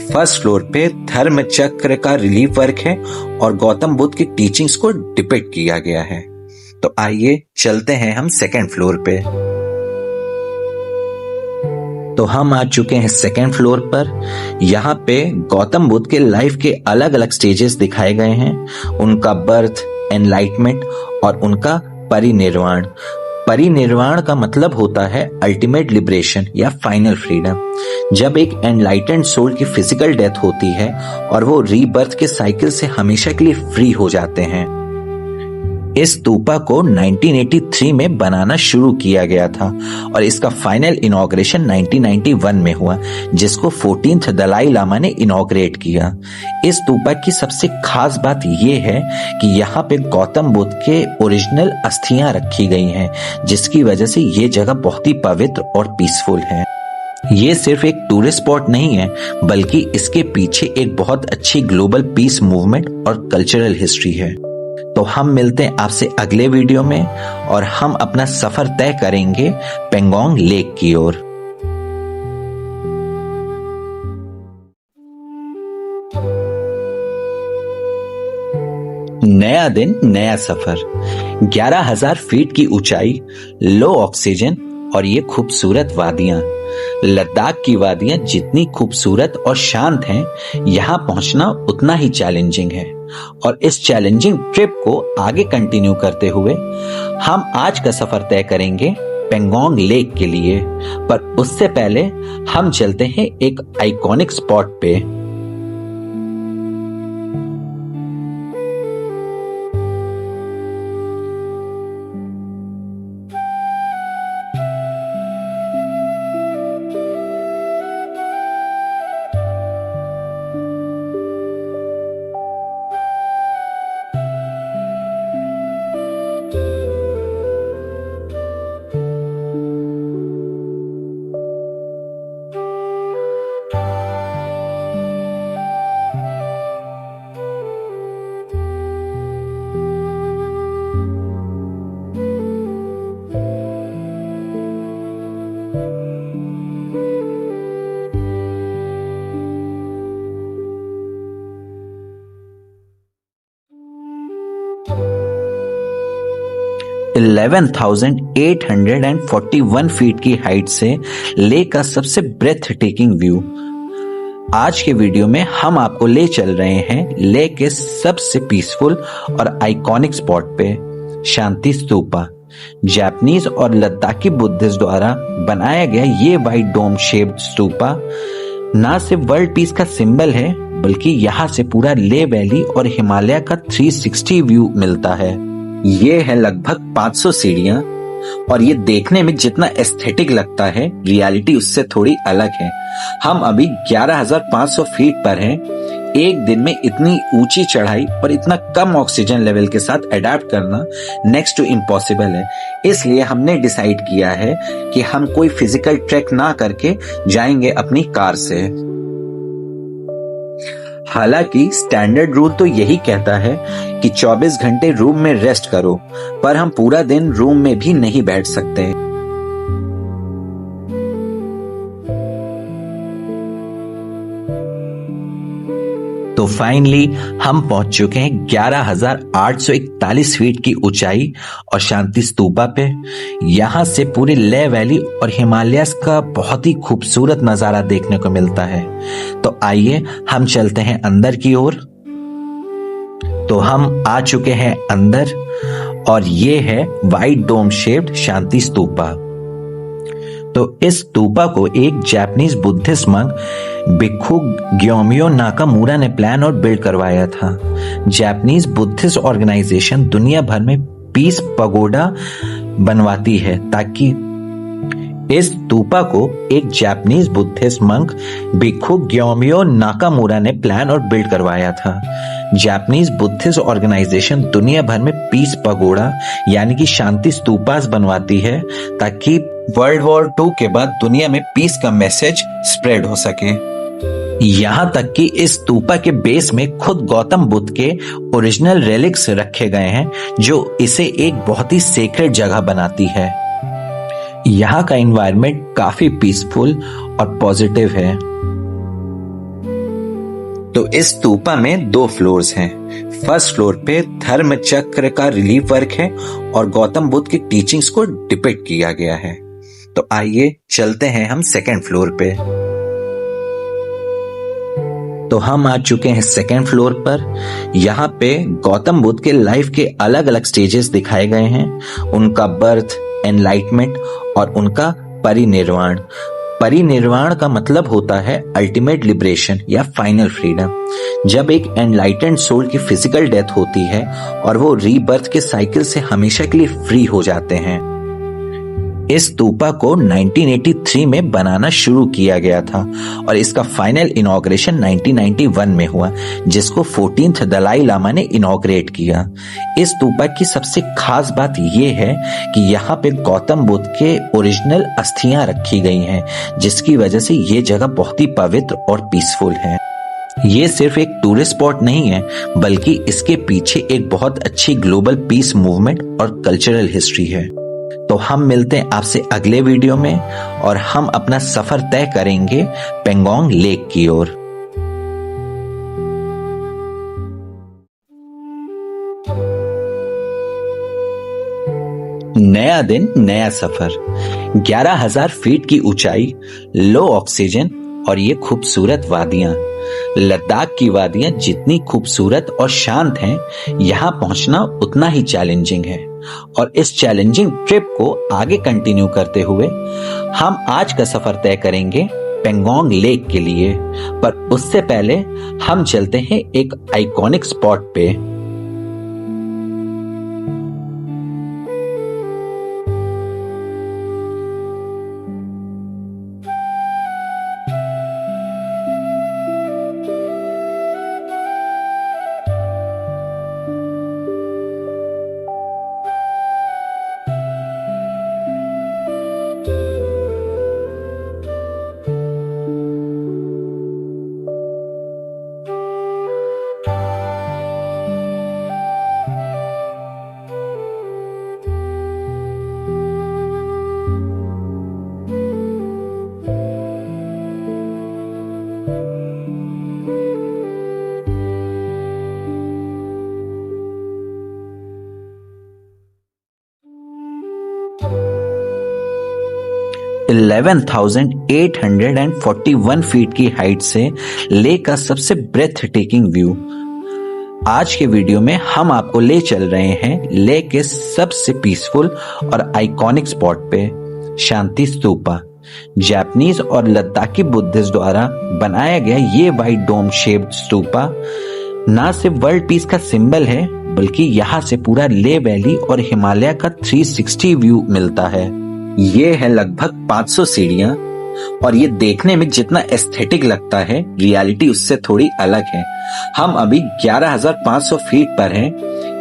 फर्स्ट फ्लोर पे धर्म चक्र का रिलीफ वर्क है और गौतम बुद्ध की टीचिंग्स को डिपिक्ट किया गया है। तो आइए चलते हैं हम सेकंड फ्लोर पे। तो हम आ चुके हैं सेकंड फ्लोर पर। यहाँ पे गौतम बुद्ध के लाइफ के अलग अलग स्टेजेस दिखाए गए हैं, उनका बर्थ, एनलाइटमेंट और उनका परिनिर्वाण। परिनिर्वाण का मतलब होता है अल्टीमेट लिबरेशन या फाइनल फ्रीडम। जब एक एनलाइटेंड सोल की फिजिकल डेथ होती है और वो रीबर्थ के साइकिल से हमेशा के लिए फ्री हो जाते हैं। इस स्तूपा को 1983 में बनाना शुरू किया गया था और इसका फाइनल इनॉग्रेशन 1991 में हुआ, जिसको 14th दलाई लामा ने इनॉग्रेट किया। इस स्तूपा की सबसे खास बात यह है कि यहाँ पे गौतम बुद्ध के ओरिजिनल अस्थियां रखी गई हैं, जिसकी वजह से ये जगह बहुत ही पवित्र और पीसफुल है। ये सिर्फ एक टूरिस्ट स्पॉट नहीं है, बल्कि इसके पीछे एक बहुत अच्छी ग्लोबल पीस मूवमेंट और कल्चरल हिस्ट्री है। तो हम मिलते हैं आपसे अगले वीडियो में और हम अपना सफर तय करेंगे पेंगोंग लेक की ओर। नया दिन, नया सफर। 11,000 फीट की ऊंचाई, लो ऑक्सीजन और ये खूबसूरत वादियां। लद्दाख की वादियां जितनी खूबसूरत और शांत हैं, यहां पहुंचना उतना ही चैलेंजिंग है। और इस चैलेंजिंग ट्रिप को आगे कंटिन्यू करते हुए हम आज का सफर तय करेंगे पेंगोंग लेक के लिए। पर उससे पहले हम चलते हैं एक आइकॉनिक स्पॉट पे। 11,841 फीट की हाइट से लेह का सबसे ब्रेथ टेकिंग व्यू। आज के वीडियो में हम आपको ले चल रहे हैं लेह के सबसे पीसफुल और आइकॉनिक स्पॉट पे, शांति स्तूपा। जापानीज और लद्दाखी बुद्धिस्ट द्वारा बनाया गया ये वाइट डोम शेप्ड स्तूपा ना सिर्फ वर्ल्ड पीस का सिंबल है, बल्कि यहाँ से पूरा लेह वैली और हिमालय का 360 व्यू मिलता है। ये है लगभग 500 सीढ़ियां और ये देखने में जितना एस्थेटिक लगता है, रियलिटी उससे थोड़ी अलग है। हम अभी 11,500 फीट पर हैं। एक दिन में इतनी ऊंची चढ़ाई और इतना कम ऑक्सीजन लेवल के साथ अडेप्ट करना नेक्स्ट टू इम्पॉसिबल है। इसलिए हमने डिसाइड किया है कि हम कोई फिजिकल ट्रैक ना करके जाएंगे अपनी कार से। हालांकि स्टैंडर्ड रूल तो यही कहता है कि 24 घंटे रूम में रेस्ट करो, पर हम पूरा दिन रूम में भी नहीं बैठ सकते। तो फाइनली हम पहुंच चुके हैं 11,841 फीट की ऊंचाई और शांति स्तूपा पे। यहां से पूरे लेह वैली और हिमालयस का बहुत ही खूबसूरत नजारा देखने को मिलता है। तो आइए हम चलते हैं अंदर की ओर। तो हम आ चुके हैं अंदर और ये है वाइट डोम शेप्ड शांति स्तूपा। तो इस स्तूपा को एक जापानीज बुद्धिस्ट मंक भिक्खु ग्योमियो नाकामुरा ने प्लान और बिल्ड करवाया था। जापानीज बुद्धिस्ट ऑर्गेनाइजेशन दुनिया भर में पीस पगोडा बनवाती है, ताकि इस स्तूपा को एक जापानीज बुद्धिस्ट मंक भिक्खु ग्योमियो नाकामुरा ने प्लान और बिल्ड करवाया था। जापानीज बुद्धिस्ट ऑर्गेनाइजेशन दुनिया भर में पीस पगोडा यानी कि शांति स्तूपास बनवाती है, ताकि वर्ल्ड वॉर 2 के बाद दुनिया में पीस का मैसेज स्प्रेड हो सके। यहाँ तक कि इस स्तूपा के बेस में खुद गौतम बुद्ध के ओरिजिनल रेलिक्स रखे गए हैं, जो इसे एक बहुत ही सेक्रेड जगह बनाती है। यहाँ का एनवायरनमेंट काफी पीसफुल और पॉजिटिव है। तो इस स्तूपा में 2 फ्लोर्स हैं। फर्स्ट फ्लोर पे धर्म चक्र का रिलीफ वर्क है और गौतम बुद्ध की टीचिंग्स को डिपिक्ट किया गया है। तो आइए चलते हैं हम सेकंड फ्लोर पे। तो हम आ चुके हैं सेकंड फ्लोर पर। यहाँ पे गौतम बुद्ध के लाइफ के अलग अलग स्टेजेस दिखाए गए हैं, उनका बर्थ, एनलाइटमेंट और उनका परिनिर्वाण। परिनिर्वाण का मतलब होता है अल्टीमेट लिबरेशन या फाइनल फ्रीडम। जब एक एनलाइटेंड सोल की फिजिकल डेथ होती है और वो रीबर्थ के साइकिल से हमेशा के लिए फ्री हो जाते हैं। इस स्तूपा को 1983 में बनाना शुरू किया गया था और इसका फाइनल इनॉग्रेशन 1991 में हुआ, जिसको 14th दलाई लामा ने इनॉग्रेट किया। इस स्तूपा की सबसे खास बात यह है कि यहाँ पे गौतम बुद्ध के ओरिजिनल अस्थियां रखी गई हैं, जिसकी वजह से ये जगह बहुत ही पवित्र और पीसफुल है। ये सिर्फ एक टूरिस्ट स्पॉट नहीं है, बल्कि इसके पीछे एक बहुत अच्छी ग्लोबल पीस मूवमेंट और कल्चरल हिस्ट्री है। तो हम मिलते हैं आपसे अगले वीडियो में और हम अपना सफर तय करेंगे पेंगोंग लेक की ओर। नया दिन नया सफर। 11,000 फीट की ऊंचाई, लो ऑक्सीजन और ये खूबसूरत वादियां। लद्दाख की वादियां जितनी खूबसूरत और शांत हैं, यहाँ पहुंचना उतना ही चैलेंजिंग है। और इस चैलेंजिंग ट्रिप को आगे कंटिन्यू करते हुए हम आज का सफर तय करेंगे पेंगोंग लेक के लिए। पर उससे पहले हम चलते हैं एक आइकॉनिक स्पॉट पे। 11,841 फीट की हाइट से लेक का सबसे ब्रेथ टेकिंग व्यू। आज के वीडियो में हम आपको ले चल रहे हैं लेक के सबसे पीसफुल और आइकॉनिक स्पॉट पे, शांति स्तूपा। जापानीज और लद्दाखी बुद्धिस्ट द्वारा बनाया गया ये वाइट डोम शेप्ड स्तूपा ना सिर्फ वर्ल्ड पीस का सिंबल है, बल्कि यहाँ से पूरा ले वैली और हिमालय का 360 व्यू मिलता है। ये है लगभग 500 सीढ़ियां और ये देखने में जितना एस्थेटिक लगता है, रियलिटी उससे थोड़ी अलग है। हम अभी 11,500 फीट पर हैं।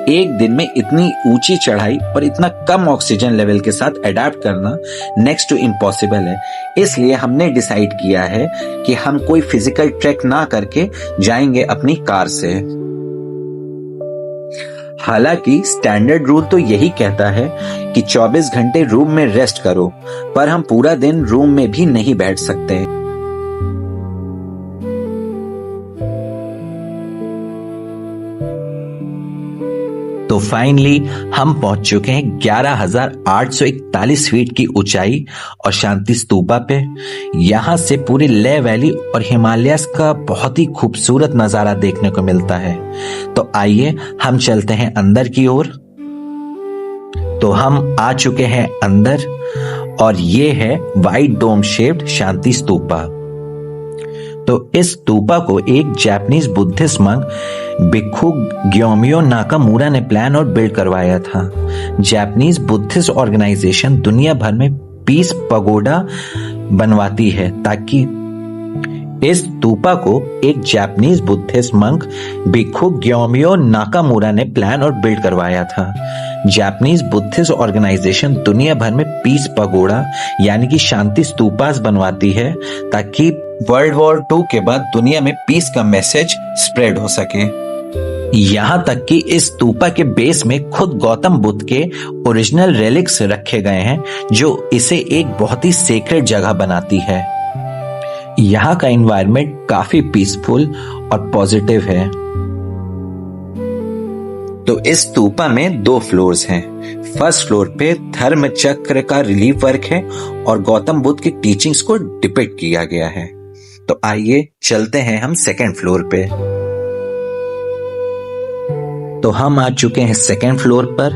एक दिन में इतनी ऊंची चढ़ाई और इतना कम ऑक्सीजन लेवल के साथ अडेप्ट करना नेक्स्ट टू इम्पॉसिबल है। इसलिए हमने डिसाइड किया है कि हम कोई फिजिकल ट्रैक ना करके जाएंगे अपनी कार से। हालांकि स्टैंडर्ड रूल तो यही कहता है कि 24 घंटे रूम में रेस्ट करो, पर हम पूरा दिन रूम में भी नहीं बैठ सकते। तो फाइनली हम पहुंच चुके हैं 11,841 फीट की ऊंचाई और शांति स्तूपा पे। यहां से पूरे ले वैली और हिमालयस का बहुत ही खूबसूरत नजारा देखने को मिलता है। तो आइए हम चलते हैं अंदर की ओर। तो हम आ चुके हैं अंदर और ये है वाइट डोम शेप्ड शांति स्तूपा। तो इस स्तूपा को एक जापानीज बुद्धिस्ट मंक भिक्खु ग्योमियो नाकामुरा ने प्लान और बिल्ड करवाया था। जापानीज बुद्धिस्ट ऑर्गेनाइजेशन दुनिया भर में पीस पगोडा बनवाती है, ताकि इस स्तूपा को एक जापानीज बुद्धिस्ट मंक भिक्खु ग्योमियो नाकामुरा ने प्लान और बिल्ड करवाया था। जापानीज बुद्धिस्ट ऑर्गेनाइजेशन दुनिया भर में पीस पगोडा यानी कि शांति स्तूपास बनवाती है, ताकि वर्ल्ड वॉर 2 के बाद दुनिया में पीस का मैसेज स्प्रेड हो सके। यहां तक कि इस स्तूपा के बेस में खुद गौतम बुद्ध के ओरिजिनल रेलिक्स रखे गए हैं, जो इसे एक बहुत ही सेक्रेड जगह बनाती है। यहाँ का एनवायरनमेंट काफी पीसफुल और पॉजिटिव है। तो इस स्तूपा में 2 फ्लोर्स हैं। फर्स्ट फ्लोर पे धर्म चक्र का रिलीफ वर्क है और गौतम बुद्ध की टीचिंग्स को डिपिक्ट किया गया है। तो आइए चलते हैं हम सेकेंड फ्लोर पे। तो हम आ चुके हैं सेकेंड फ्लोर पर।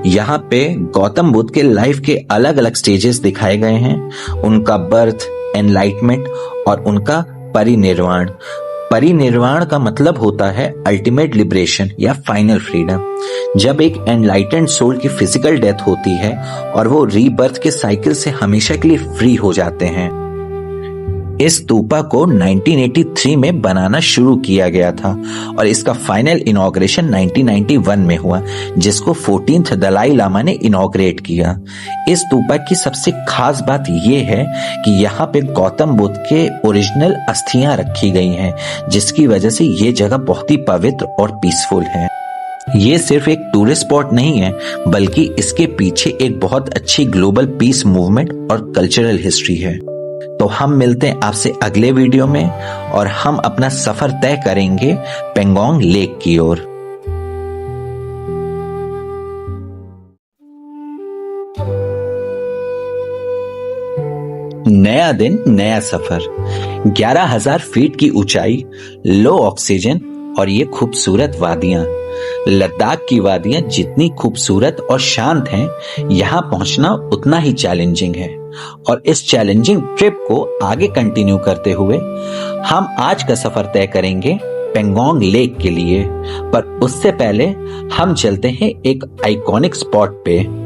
यहाँ पे गौतम बुद्ध के लाइफ के अलग अलग स्टेजेस दिखाए गए हैं, उनका बर्थ, एनलाइटमेंट और उनका परिनिर्वाण। परिनिर्वाण का मतलब होता है अल्टीमेट लिबरेशन या फाइनल फ्रीडम। जब एक एनलाइटेंड सोल की फिजिकल डेथ होती है और वो रीबर्थ के साइकिल से हमेशा के लिए फ्री हो जाते हैं। इस स्तूपा को 1983 में बनाना शुरू किया गया था और इसका फाइनल इनॉग्रेशन 1991 में हुआ, जिसको 14th दलाई लामा ने इनॉग्रेट किया। इस स्तूपा की सबसे खास बात यह है कि यहाँ पे गौतम बुद्ध के ओरिजिनल अस्थियां रखी गई हैं, जिसकी वजह से ये जगह बहुत ही पवित्र और पीसफुल है। ये सिर्फ एक टूरिस्ट स्पॉट नहीं है, बल्कि इसके पीछे एक बहुत अच्छी ग्लोबल पीस मूवमेंट और कल्चरल हिस्ट्री है। तो हम मिलते हैं आपसे अगले वीडियो में और हम अपना सफर तय करेंगे पेंगोंग लेक की ओर। नया दिन, नया सफर। 11,000 फीट की ऊंचाई, लो ऑक्सीजन और ये खूबसूरत वादियां। लद्दाख की वादियां जितनी खूबसूरत और शांत हैं, यहाँ पहुंचना उतना ही चैलेंजिंग है। और इस चैलेंजिंग ट्रिप को आगे कंटिन्यू करते हुए हम आज का सफर तय करेंगे पेंगोंग लेक के लिए। पर उससे पहले हम चलते हैं एक आइकॉनिक स्पॉट पे।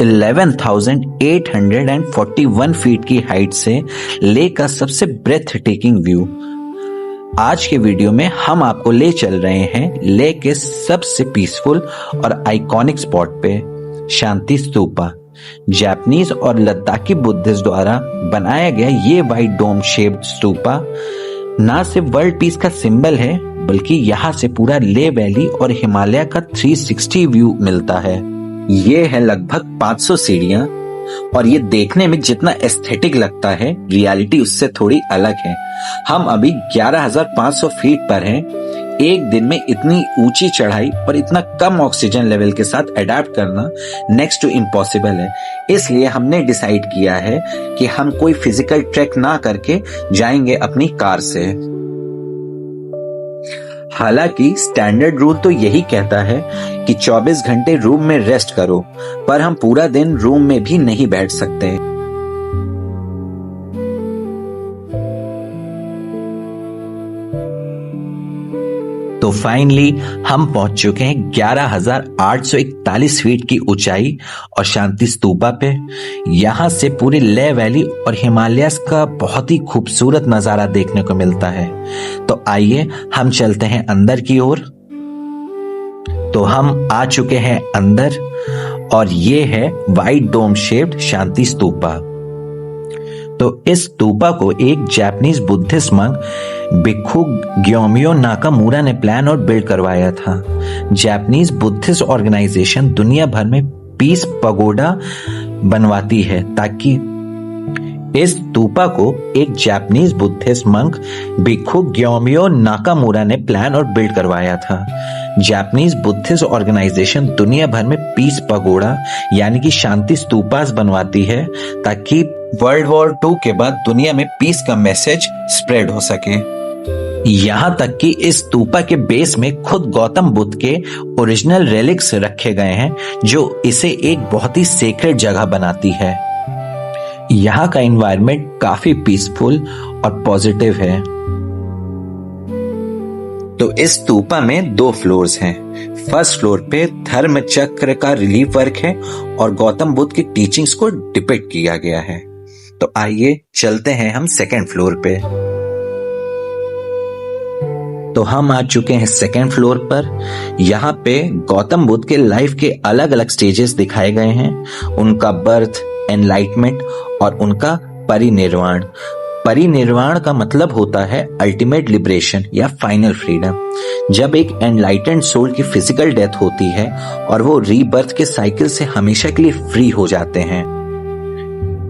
11,841 फीट की हाइट से ले का सबसे ब्रेथ टेकिंग व्यू। आज के वीडियो में हम आपको ले चल रहे हैं ले के सबसे पीसफुल और आइकॉनिक स्पॉट पे, शांति स्तूपा। जापानीज और लद्दाखी बुद्धिस्ट द्वारा बनाया गया ये वाइट डोम शेप्ड स्तूपा ना सिर्फ वर्ल्ड पीस का सिंबल है, बल्कि यहाँ से पूरा ले वैली और हिमालय का 360 व्यू मिलता है। ये है लगभग 500 सीढ़ियां और ये देखने में जितना एस्थेटिक लगता है, रियलिटी उससे थोड़ी अलग है। हम अभी 11,500 फीट पर हैं। एक दिन में इतनी ऊंची चढ़ाई और इतना कम ऑक्सीजन लेवल के साथ अडेप्ट करना नेक्स्ट टू इम्पॉसिबल है। इसलिए हमने डिसाइड किया है कि हम कोई फिजिकल ट्रैक ना करके जाएंगे अपनी कार से। हालांकि स्टैंडर्ड रूल तो यही कहता है कि 24 घंटे रूम में रेस्ट करो, पर हम पूरा दिन रूम में भी नहीं बैठ सकते। तो फाइनली हम पहुंच चुके हैं 11,841 फीट की ऊंचाई और शांति स्तूपा पे। यहां से पूरे ले वैली और हिमालयस का बहुत ही खूबसूरत नजारा देखने को मिलता है। तो आइए हम चलते हैं अंदर की ओर। तो हम आ चुके हैं अंदर और ये है वाइट डोम शेप्ड शांति स्तूपा। तो इस स्तूपा को एक जापानीज बुद्धिस्ट मंक भिक्खु ग्योमियो नाकामुरा ने प्लान और बिल्ड करवाया था। जापानीज बुद्धिस्ट ऑर्गेनाइजेशन दुनिया भर में पीस पगोडा बनवाती है, ताकि इस स्तूपा को एक जापानीज बुद्धिस्ट मंक भिक्खु ग्योमियो नाकामुरा ने प्लान और बिल्ड करवाया था। जापानीज बुद्धिस्ट ऑर्गेनाइजेशन दुनिया भर में पीस पगोडा यानी कि शांति स्तूपास बनवाती है, ताकि वर्ल्ड वॉर 2 के बाद दुनिया में पीस का मैसेज स्प्रेड हो सके। यहाँ तक कि इस स्तूपा के बेस में खुद गौतम बुद्ध के ओरिजिनल रेलिक्स रखे गए हैं, जो इसे एक बहुत ही सेक्रेड जगह बनाती है। यहाँ का एनवायरनमेंट काफी पीसफुल और पॉजिटिव है। तो इस स्तूपा में 2 फ्लोर्स हैं। फर्स्ट फ्लोर पे धर्म चक्र का रिलीफ वर्क है और गौतम बुद्ध की टीचिंग्स को डिपिक्ट किया गया है। तो आइए चलते हैं हम सेकंड फ्लोर पे। तो हम आ चुके हैं सेकंड फ्लोर पर। यहाँ पे गौतम बुद्ध के लाइफ के अलग अलग स्टेजेस दिखाए गए हैं, उनका बर्थ, एनलाइटमेंट और उनका परिनिर्वाण। परिनिर्वाण का मतलब होता है अल्टीमेट लिबरेशन या फाइनल फ्रीडम। जब एक एनलाइटेंड सोल की फिजिकल डेथ होती है और वो रीबर्थ के साइकिल से हमेशा के लिए फ्री हो जाते हैं।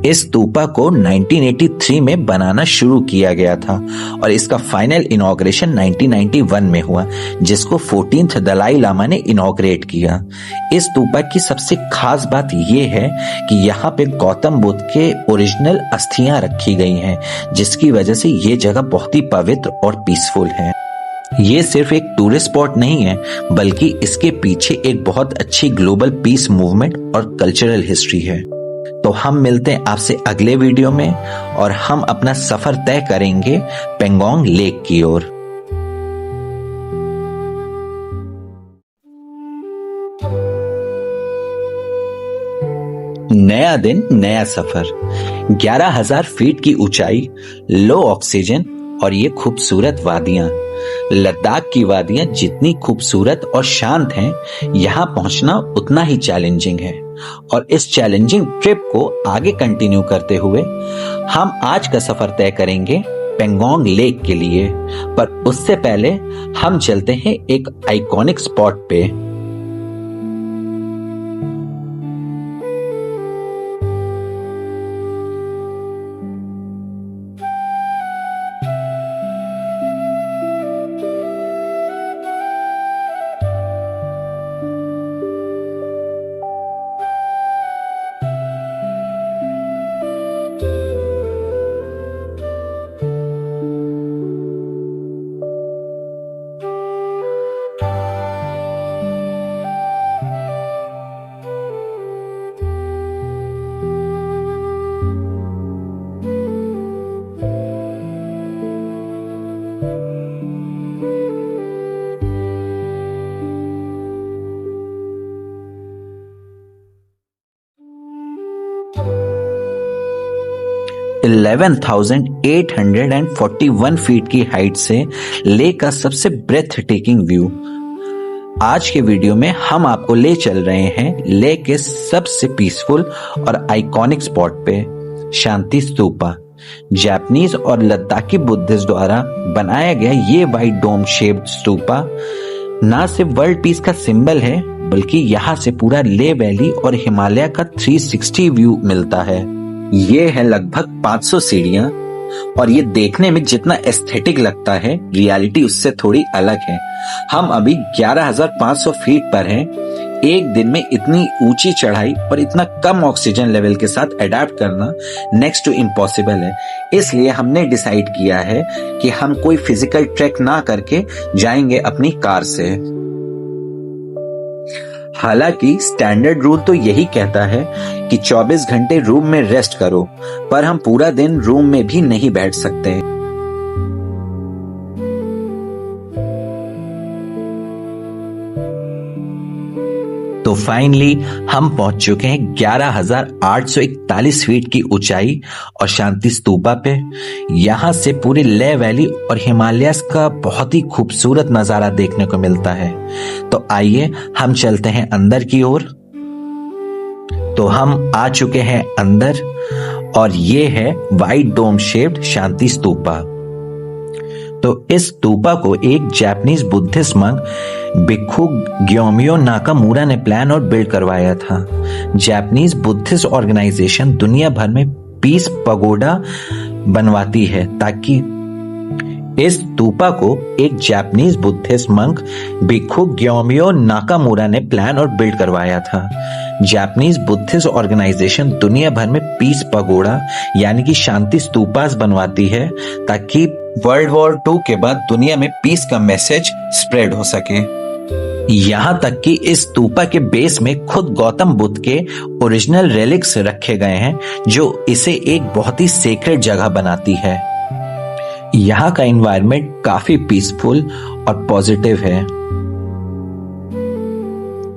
इस स्तूपा को 1983 में बनाना शुरू किया गया था और इसका फाइनल इनॉग्रेशन 1991 में हुआ, जिसको 14th दलाई लामा ने इनॉग्रेट किया। इस स्तूपा की सबसे खास बात यह है कि यहाँ पे गौतम बुद्ध के ओरिजिनल अस्थियां रखी गई हैं, जिसकी वजह से ये जगह बहुत ही पवित्र और पीसफुल है। ये सिर्फ एक टूरिस्ट स्पॉट नहीं है, बल्कि इसके पीछे एक बहुत अच्छी ग्लोबल पीस मूवमेंट और कल्चरल हिस्ट्री है। तो हम मिलते हैं आपसे अगले वीडियो में और हम अपना सफर तय करेंगे पेंगोंग लेक की ओर। नया दिन, नया सफर। 11,000 फीट की ऊंचाई, लो ऑक्सीजन और ये खूबसूरत वादियां। लद्दाख की वादियां जितनी खूबसूरत और शांत हैं, यहां पहुंचना उतना ही चैलेंजिंग है। और इस चैलेंजिंग ट्रिप को आगे कंटिन्यू करते हुए हम आज का सफर तय करेंगे पेंगोंग लेक के लिए। पर उससे पहले हम चलते हैं एक आइकॉनिक स्पॉट पे। 11,841 फीट की हाइट से लेह का सबसे ब्रेथ टेकिंग व्यू। आज के वीडियो में हम आपको ले चल रहे हैं लेह के सबसे पीसफुल और आइकॉनिक स्पॉट पे, शांति स्तूपा। जापानीज और लद्दाखी बुद्धिस्ट द्वारा बनाया गया ये वाइट डोम शेप्ड स्तूपा ना सिर्फ वर्ल्ड पीस का सिंबल है, बल्कि यहाँ से पूरा लेह वैली और हिमालय का 360 व्यू मिलता है। ये है लगभग 500 सीढ़ियां और ये देखने में जितना एस्थेटिक लगता है, रियलिटी उससे थोड़ी अलग है। हम अभी 11,500 फीट पर हैं। एक दिन में इतनी ऊंची चढ़ाई और इतना कम ऑक्सीजन लेवल के साथ अडेप्ट करना नेक्स्ट टू इम्पॉसिबल है। इसलिए हमने डिसाइड किया है कि हम कोई फिजिकल ट्रैक ना करके जाएंगे अपनी कार से। हालांकि स्टैंडर्ड रूल तो यही कहता है कि 24 घंटे रूम में रेस्ट करो, पर हम पूरा दिन रूम में भी नहीं बैठ सकते। तो फाइनली हम पहुंच चुके हैं 11,841 फीट की ऊंचाई और शांति स्तूपा पे। यहां से पूरे लेह वैली और हिमालयस का बहुत ही खूबसूरत नजारा देखने को मिलता है। तो आइए हम चलते हैं अंदर की ओर। तो हम आ चुके हैं अंदर और ये है वाइट डोम शेप्ड शांति स्तूपा। तो इस स्तूपा को एक जापानीज बुद्धिस्ट मंक भिक्खु ग्योमियो नाकामुरा ने प्लान और बिल्ड करवाया था। जापानीज बुद्धिस्ट ऑर्गेनाइजेशन दुनिया भर में पीस पगोडा बनवाती है, ताकि इस स्तूपा को एक जापानीज बुद्धिस्ट मंक भिक्खु ग्योमियो नाकामुरा ने प्लान और बिल्ड करवाया था। जापानीज बुद्धिस्ट ऑर्गेनाइजेशन दुनिया भर में पीस पगोडा यानी कि शांति स्तूपास बनवाती है, ताकि वर्ल्ड वॉर 2 के बाद दुनिया में पीस का मैसेज स्प्रेड हो सके। यहाँ तक कि इस स्तूपा के बेस में खुद गौतम बुद्ध के ओरिजिनल रेलिक्स रखे गए हैं, जो इसे एक बहुत ही सेक्रेड जगह बनाती है। यहाँ का एनवायरनमेंट काफी पीसफुल और पॉजिटिव है।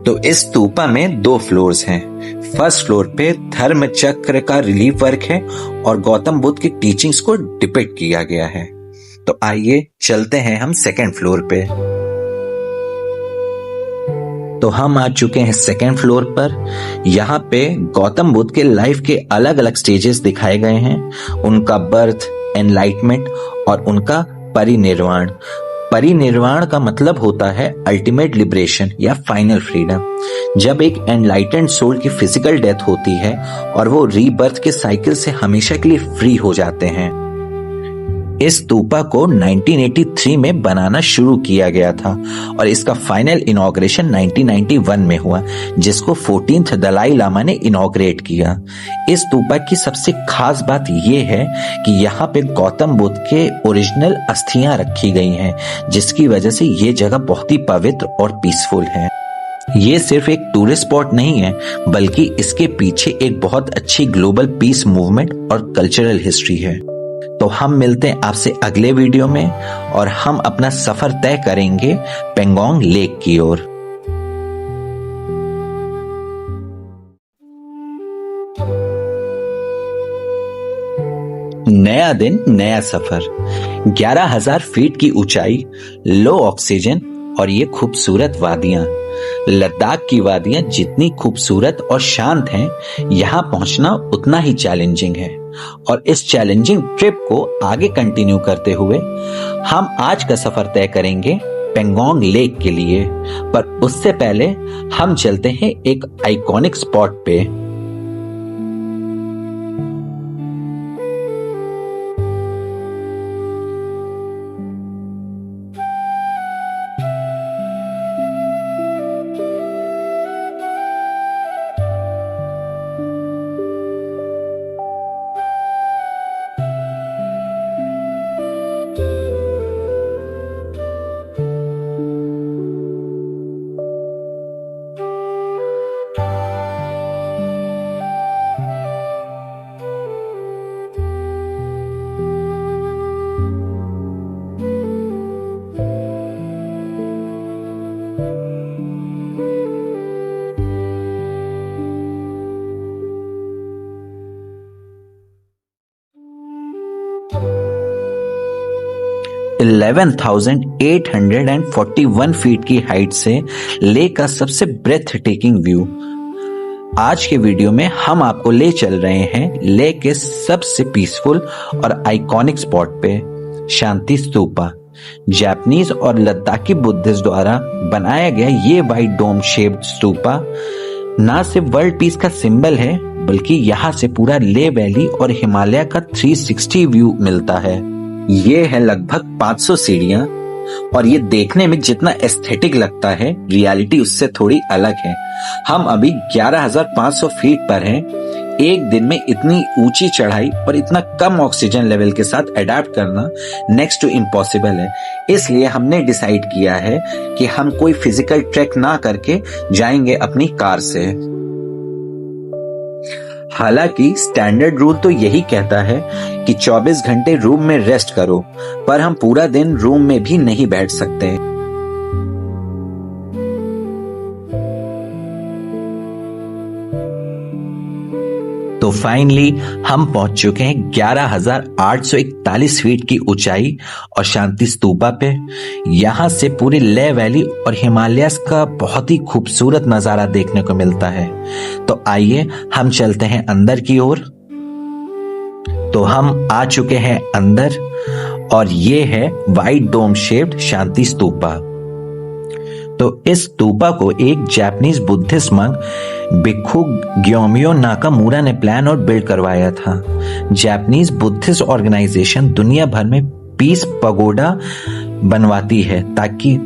तो इस स्तूपा में 2 फ्लोर्स हैं। फर्स्ट फ्लोर पे धर्म चक्र का रिलीफ वर्क है और गौतम बुद्ध की टीचिंग्स को डिपिक्ट किया गया है। तो आइए चलते हैं हम सेकंड फ्लोर पे। तो हम आ चुके हैं सेकंड फ्लोर पर। यहाँ पे गौतम बुद्ध के लाइफ के अलग अलग स्टेजेस दिखाए गए हैं, उनका बर्थ, एनलाइटमेंट और उनका परिनिर्वाण। परिनिर्वाण का मतलब होता है अल्टीमेट लिबरेशन या फाइनल फ्रीडम। जब एक एनलाइटेंड सोल की फिजिकल डेथ होती है और वो रीबर्थ के साइकिल से हमेशा के लिए फ्री हो जाते हैं। इस स्तूपा को 1983 में बनाना शुरू किया गया था और इसका फाइनल इनॉग्रेशन 1991 में हुआ, जिसको 14th दलाई लामा ने इनॉग्रेट किया। इस स्तूपा की सबसे खास बात यह है कि यहाँ पे गौतम बुद्ध के ओरिजिनल अस्थियां रखी गई हैं, जिसकी वजह से ये जगह बहुत ही पवित्र और पीसफुल है। ये सिर्फ एक टूरिस्ट स्पॉट नहीं है, बल्कि इसके पीछे एक बहुत अच्छी ग्लोबल पीस मूवमेंट और कल्चरल हिस्ट्री है। तो हम मिलते हैं आपसे अगले वीडियो में और हम अपना सफर तय करेंगे पेंगोंग लेक की ओर। नया दिन नया सफर। 11,000 फीट की ऊंचाई, लो ऑक्सीजन और ये खूबसूरत वादियां। लद्दाख की वादियां जितनी खूबसूरत और शांत हैं, यहां पहुंचना उतना ही चैलेंजिंग है। और इस चैलेंजिंग ट्रिप को आगे कंटिन्यू करते हुए हम आज का सफर तय करेंगे पेंगोंग लेक के लिए। पर उससे पहले हम चलते हैं एक आइकॉनिक स्पॉट पे। 11,841 फीट की हाइट से लेक का सबसे ब्रेथ टेकिंग व्यू। आज के वीडियो में हम आपको ले चल रहे हैं लेक के सबसे पीसफुल और आइकॉनिक स्पॉट पे, शांति स्तूपा। जापानीज और लद्दाखी बुद्धिस्ट द्वारा बनाया गया ये वाइट डोम शेप्ड स्तूपा ना सिर्फ वर्ल्ड पीस का सिंबल है, बल्कि यहाँ से पूरा ले वैली और हिमालय का 360 व्यू मिलता है। ये है लगभग 500 सीढ़ियां और ये देखने में जितना एस्थेटिक लगता है, रियलिटी उससे थोड़ी अलग है। हम अभी 11,500 फीट पर हैं। एक दिन में इतनी ऊंची चढ़ाई और इतना कम ऑक्सीजन लेवल के साथ अडेप्ट करना नेक्स्ट टू इम्पॉसिबल है। इसलिए हमने डिसाइड किया है कि हम कोई फिजिकल ट्रैक ना करके जाएंगे अपनी कार से। हालांकि स्टैंडर्ड रूल तो यही कहता है कि 24 घंटे रूम में रेस्ट करो, पर हम पूरा दिन रूम में भी नहीं बैठ सकते। तो फाइनली हम पहुंच चुके हैं 11,841 फीट की ऊंचाई और शांति स्तूपा पे। यहां से पूरे ले वैली और हिमालयस का बहुत ही खूबसूरत नजारा देखने को मिलता है। तो आइए हम चलते हैं अंदर की ओर। तो हम आ चुके हैं अंदर और ये है वाइट डोम शेप्ड शांति स्तूपा। तो इस स्तूपा को एक जापानीज बुद्धिस्ट मंक भिक्खु ग्योमियो नाकामुरा ने प्लान और बिल्ड करवाया था। जापानीज बुद्धिस्ट ऑर्गेनाइजेशन दुनिया भर में पीस पगोडा बनवाती है, ताकि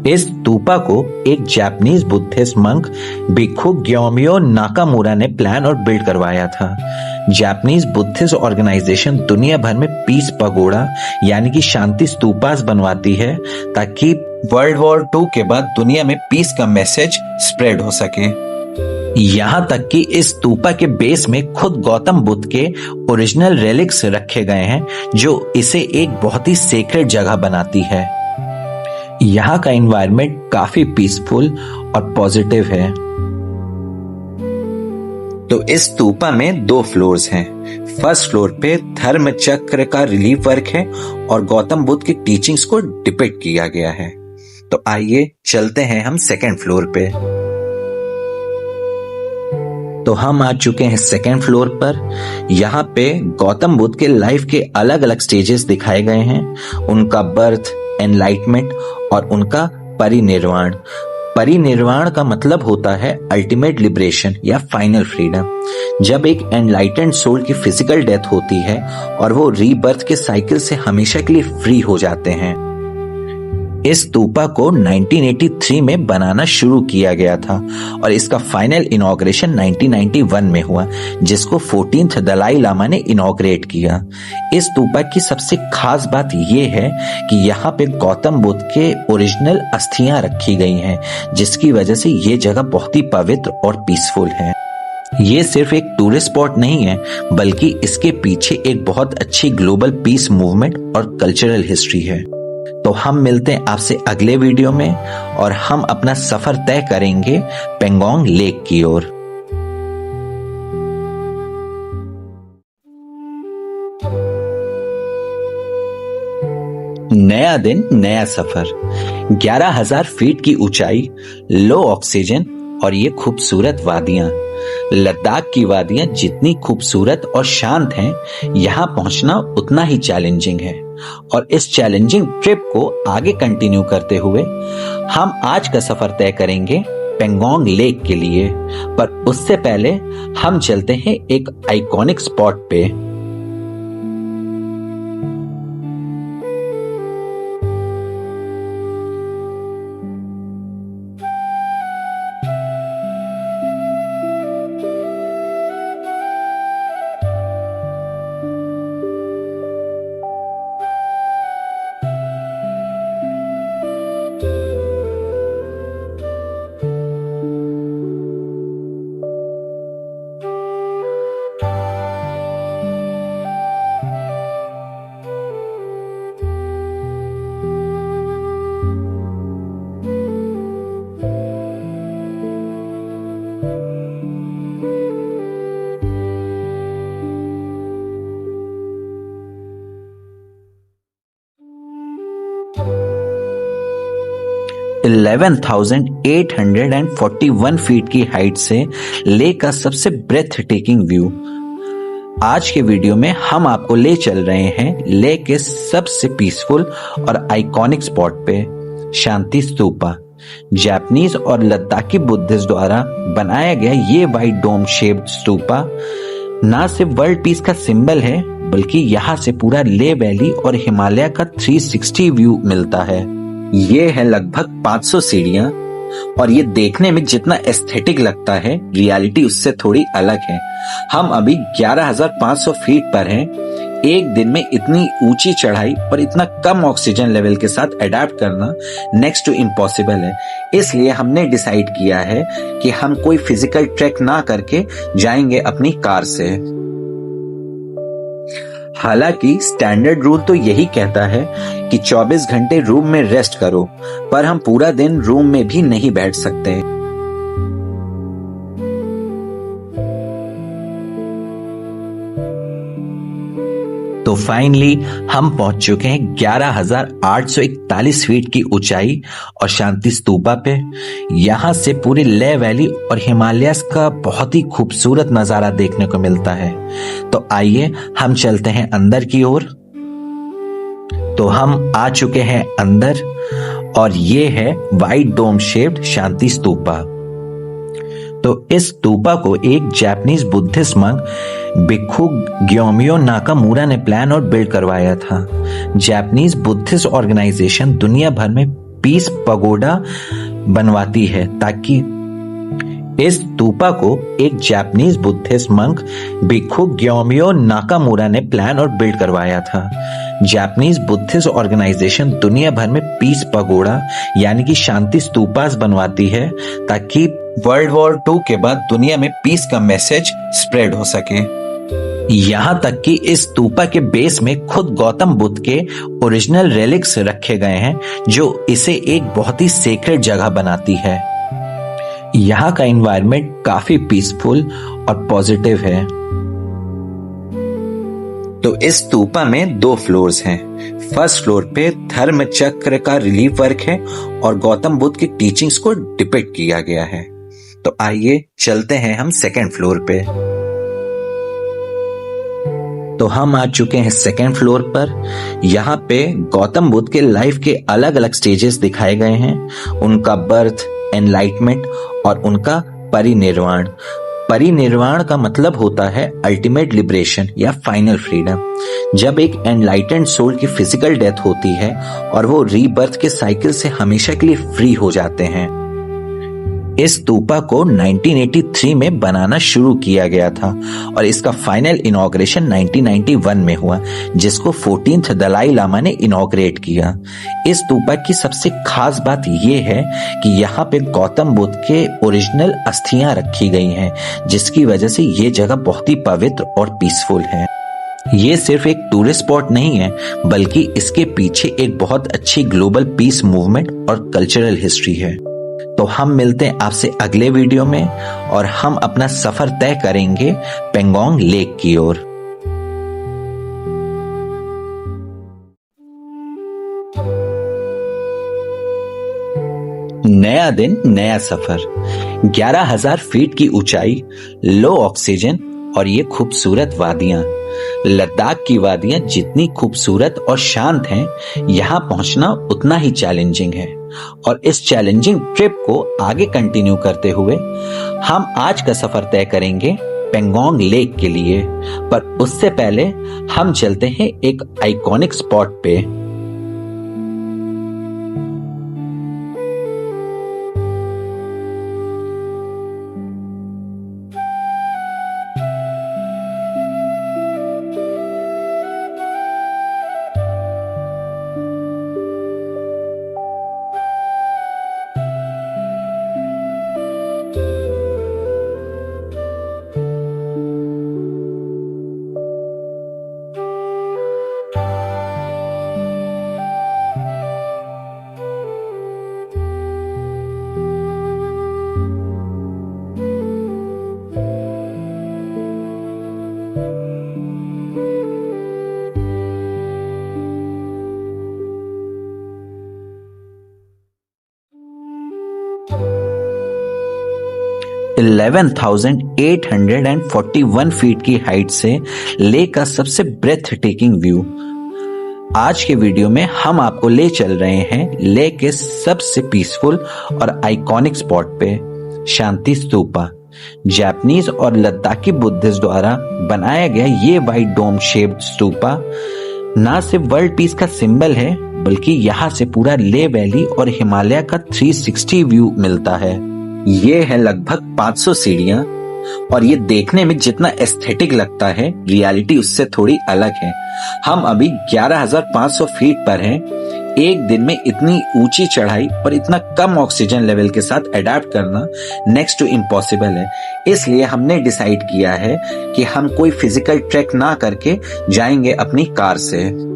इस स्तूपा को एक जापानीज बुद्धिस्ट मंक भिक्खु ग्योमियो नाकामुरा ने प्लान और बिल्ड करवाया था। जापानीज बुद्धिस्ट ऑर्गेनाइजेशन दुनिया भर में पीस पगोडा यानी कि शांति स्तूपास बनवाती है, ताकि वर्ल्ड वॉर 2 के बाद दुनिया में पीस का मैसेज स्प्रेड हो सके। यहां तक कि इस स्तूपा के बेस में खुद गौतम बुद्ध के ओरिजिनल रेलिक्स रखे गए हैं, जो इसे एक बहुत ही सेक्रेड जगह बनाती है। यहाँ का एनवायरनमेंट काफी पीसफुल और पॉजिटिव है। तो इस स्तूपा में 2 फ्लोर्स हैं। फर्स्ट फ्लोर पे धर्म चक्र का रिलीफ वर्क है और गौतम बुद्ध की टीचिंग्स को डिपिक्ट किया गया है। तो आइए चलते हैं हम सेकेंड फ्लोर पे। तो हम आ चुके हैं सेकेंड फ्लोर पर। यहाँ पे गौतम बुद्ध के लाइफ के अलग अलग स्टेजेस दिखाए गए हैं, उनका बर्थ, एनलाइटमेंट और उनका परिनिर्वाण। परिनिर्वाण का मतलब होता है अल्टीमेट लिबरेशन या फाइनल फ्रीडम। जब एक एनलाइटेंड सोल की फिजिकल डेथ होती है और वो रीबर्थ के साइकिल से हमेशा के लिए फ्री हो जाते हैं। इस स्तूपा को 1983 में बनाना शुरू किया गया था और इसका फाइनल इनॉग्रेशन 1991 में हुआ, जिसको 14th दलाई लामा ने इनॉग्रेट किया। इस स्तूपा की सबसे खास बात यह है कि यहाँ पे गौतम बुद्ध के ओरिजिनल अस्थियां रखी गई हैं, जिसकी वजह से ये जगह बहुत ही पवित्र और पीसफुल है। ये सिर्फ एक टूरिस्ट स्पॉट नहीं है, बल्कि इसके पीछे एक बहुत अच्छी ग्लोबल पीस मूवमेंट और कल्चरल हिस्ट्री है। तो हम मिलते हैं आपसे अगले वीडियो में और हम अपना सफर तय करेंगे पेंगोंग लेक की ओर। नया दिन, नया सफर। 11,000 फीट की ऊंचाई, लो ऑक्सीजन और ये खूबसूरत वादियां। लद्दाख की वादियां जितनी खूबसूरत और शांत हैं, यहाँ पहुंचना उतना ही चैलेंजिंग है। और इस चैलेंजिंग ट्रिप को आगे कंटिन्यू करते हुए हम आज का सफर तय करेंगे पेंगोंग लेक के लिए। पर उससे पहले हम चलते हैं एक आइकॉनिक स्पॉट पे। 11,841 फीट की हाइट से लेक का सबसे ब्रेथ टेकिंग व्यू। आज के वीडियो में हम आपको ले चल रहे हैं लेक के सबसे पीसफुल और आइकॉनिक स्पॉट पे, शांति स्तूपा। जापानीज और लद्दाखी बुद्धिस्ट द्वारा बनाया गया ये वाइट डोम शेप्ड स्तूपा ना सिर्फ वर्ल्ड पीस का सिंबल है, बल्कि यहाँ से पूरा ले वैली और हिमालय का 360 व्यू मिलता है। ये है लगभग 500 सीढ़ियां और ये देखने में जितना एस्थेटिक लगता है, रियलिटी उससे थोड़ी अलग है। हम अभी 11,500 फीट पर हैं। एक दिन में इतनी ऊंची चढ़ाई और इतना कम ऑक्सीजन लेवल के साथ अडेप्ट करना नेक्स्ट टू इम्पॉसिबल है। इसलिए हमने डिसाइड किया है कि हम कोई फिजिकल ट्रैक ना करके जाएंगे अपनी कार से। हालांकि स्टैंडर्ड रूल तो यही कहता है कि 24 घंटे रूम में रेस्ट करो, पर हम पूरा दिन रूम में भी नहीं बैठ सकते। तो फाइनली हम पहुंच चुके हैं 11,841 फीट की ऊंचाई और शांति स्तूपा पे। यहां से पूरे लेह वैली और हिमालयस का बहुत ही खूबसूरत नजारा देखने को मिलता है। तो आइए हम चलते हैं अंदर की ओर। तो हम आ चुके हैं अंदर और ये है वाइट डोम शेप्ड शांति स्तूपा। तो इस स्तूपा को एक जापानीज बुद्धिस्ट मंक भिक्खु ग्योमियो नाकामुरा ने प्लान और बिल्ड करवाया था। जापानीज बुद्धिस्ट ऑर्गेनाइजेशन दुनिया भर में पीस पगोडा बनवाती है, ताकि इस स्तूपा को एक जापानीज बुद्धिस्ट मंक भिक्खु ग्योमियो नाकामुरा ने प्लान और बिल्ड करवाया था। जापानीज बुद्धिस्ट ऑर्गेनाइजेशन दुनिया भर में पीस पगोडा यानी कि शांति स्तूपास बनवाती है, ताकि वर्ल्ड वॉर 2 के बाद दुनिया में पीस का मैसेज स्प्रेड हो सके। यहाँ तक कि इस स्तूपा के बेस में खुद गौतम बुद्ध के ओरिजिनल रेलिक्स रखे गए हैं, जो इसे एक बहुत ही सेक्रेड जगह बनाती है। यहाँ का एनवायरनमेंट काफी पीसफुल और पॉजिटिव है। तो इस स्तूपा में 2 फ्लोर्स हैं। फर्स्ट फ्लोर पे धर्म चक्र का रिलीफ वर्क है और गौतम बुद्ध की टीचिंग्स को डिपिक्ट किया गया है। तो आइए चलते हैं हम सेकंड फ्लोर पे। तो हम आ चुके हैं सेकंड फ्लोर पर। यहाँ पे गौतम बुद्ध के लाइफ के अलग अलग स्टेजेस दिखाए गए हैं, उनका बर्थ, एनलाइटमेंट और उनका परिनिर्वाण। परिनिर्वाण का मतलब होता है अल्टीमेट लिबरेशन या फाइनल फ्रीडम। जब एक एनलाइटेंड सोल की फिजिकल डेथ होती है और वो रीबर्थ के साइकिल से हमेशा के लिए फ्री हो जाते हैं। इस स्तूपा को 1983 में बनाना शुरू किया गया था और इसका फाइनल इनॉग्रेशन 1991 में हुआ, जिसको 14th दलाई लामा ने इनॉग्रेट किया। इस स्तूपा की सबसे खास बात यह है कि यहाँ पे गौतम बुद्ध के ओरिजिनल अस्थियां रखी गई हैं, जिसकी वजह से ये जगह बहुत ही पवित्र और पीसफुल है। ये सिर्फ एक टूरिस्ट स्पॉट नहीं है, बल्कि इसके पीछे एक बहुत अच्छी ग्लोबल पीस मूवमेंट और कल्चरल हिस्ट्री है। तो हम मिलते हैं आपसे अगले वीडियो में और हम अपना सफर तय करेंगे पेंगोंग लेक की ओर। नया दिन, नया सफर। 11,000 फीट की ऊंचाई, लो ऑक्सीजन और ये खूबसूरत वादियां। लद्दाख की वादियां जितनी खूबसूरत और शांत हैं, यहां पहुंचना उतना ही चैलेंजिंग है। और इस चैलेंजिंग ट्रिप को आगे कंटिन्यू करते हुए हम आज का सफर तय करेंगे पेंगोंग लेक के लिए। पर उससे पहले हम चलते हैं एक आइकॉनिक स्पॉट पे। 11,841 फीट की हाइट से लेक का सबसे ब्रेथ टेकिंग व्यू। आज के वीडियो में हम आपको ले चल रहे हैं लेक के सबसे पीसफुल और आइकॉनिक स्पॉट पे, शांति स्तूपा। जापानीज और लद्दाखी बुद्धिस्ट द्वारा बनाया गया ये वाइट डोम शेप्ड स्तूपा ना सिर्फ वर्ल्ड पीस का सिंबल है, बल्कि यहाँ से पूरा ले वैली और हिमालय का 360 व्यू मिलता है। ये है लगभग 500 सीढ़ियां और ये देखने में जितना एस्थेटिक लगता है, रियलिटी उससे थोड़ी अलग है। हम अभी 11,500 फीट पर हैं। एक दिन में इतनी ऊंची चढ़ाई और इतना कम ऑक्सीजन लेवल के साथ अडेप्ट करना नेक्स्ट टू इम्पॉसिबल है। इसलिए हमने डिसाइड किया है कि हम कोई फिजिकल ट्रैक ना करके जाएंगे अपनी कार से।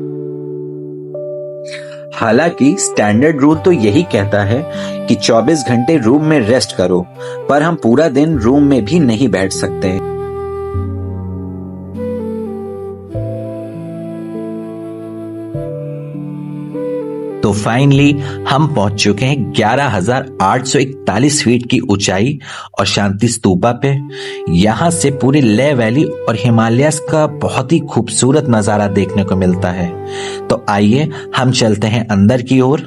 हालांकि स्टैंडर्ड रूल तो यही कहता है कि 24 घंटे रूम में रेस्ट करो, पर हम पूरा दिन रूम में भी नहीं बैठ सकते। तो फाइनली हम पहुंच चुके हैं 11,841 फीट की ऊंचाई और शांति स्तूपा पे। यहां से पूरे ले वैली और हिमालयस का बहुत ही खूबसूरत नजारा देखने को मिलता है। तो आइए हम चलते हैं अंदर की ओर।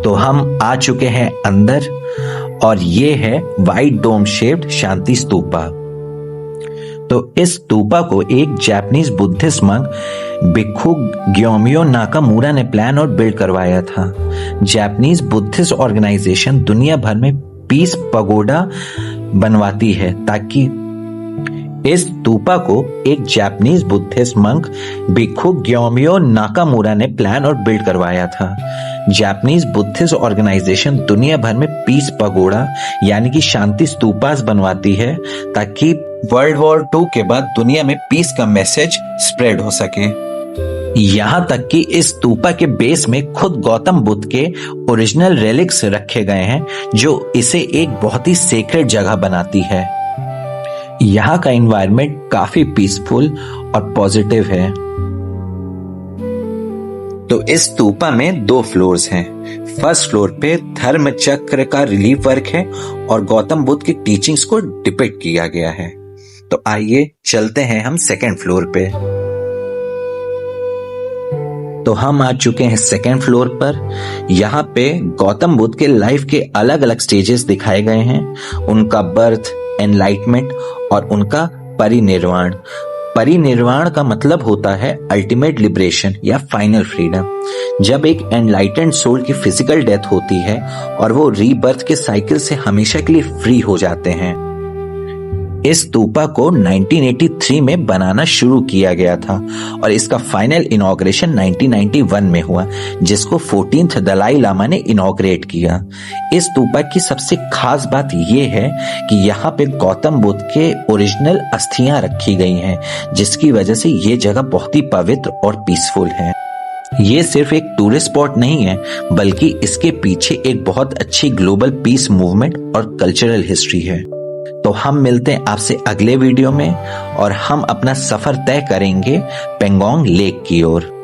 तो हम आ चुके हैं अंदर और ये है वाइट डोम शेप्ड शांति स्तूपा। तो इस स्तूपा को एक जापानीज बुद्धिस्ट मंक भिक्खु ग्योमियो नाकामुरा ने प्लान और बिल्ड करवाया था। जापानीज बुद्धिस्ट ऑर्गेनाइजेशन दुनिया भर में पीस पगोडा बनवाती है, ताकि इस स्तूपा को एक जापानीज बुद्धिस्ट मंक भिक्खु ग्योमियो नाकामुरा ने प्लान और बिल्ड करवाया था। जापानीज बुद्धिस्ट ऑर्गेनाइजेशन दुनिया भर में पीस पगोडा यानी कि शांति स्तूपास बनवाती है, ताकि वर्ल्ड वॉर 2 के बाद दुनिया में पीस का मैसेज स्प्रेड हो सके। यहाँ तक कि इस स्तूपा के बेस में खुद गौतम बुद्ध के ओरिजिनल रेलिक्स रखे गए हैं, जो इसे एक बहुत ही सेक्रेड जगह बनाती है। यहाँ का एनवायरनमेंट काफी पीसफुल और पॉजिटिव है। तो इस स्तूपा में 2 फ्लोर्स हैं। फर्स्ट फ्लोर पे धर्म चक्र का रिलीफ वर्क है और गौतम बुद्ध की टीचिंग्स को डिपिक्ट किया गया है। तो आइए चलते हैं हम सेकंड फ्लोर पे। तो हम आ चुके हैं सेकंड फ्लोर पर। यहाँ पे गौतम बुद्ध के लाइफ के अलग अलग स्टेजेस दिखाए गए हैं, उनका बर्थ, एनलाइटमेंट और उनका परिनिर्वाण। परिनिर्वाण का मतलब होता है अल्टीमेट लिबरेशन या फाइनल फ्रीडम। जब एक एनलाइटेंड सोल की फिजिकल डेथ होती है और वो रीबर्थ के साइकिल से हमेशा के लिए फ्री हो जाते हैं। इस स्तूपा को 1983 में बनाना शुरू किया गया था और इसका फाइनल इनॉग्रेशन 1991 में हुआ, जिसको 14th दलाई लामा ने इनॉग्रेट किया। इस स्तूपा की सबसे खास बात यह है कि यहाँ पे गौतम बुद्ध के ओरिजिनल अस्थियां रखी गई हैं, जिसकी वजह से ये जगह बहुत ही पवित्र और पीसफुल है। ये सिर्फ एक टूरिस्ट स्पॉट नहीं है, बल्कि इसके पीछे एक बहुत अच्छी ग्लोबल पीस मूवमेंट और कल्चरल हिस्ट्री है। तो हम मिलते हैं आपसे अगले वीडियो में और हम अपना सफर तय करेंगे पेंगोंग लेक की ओर।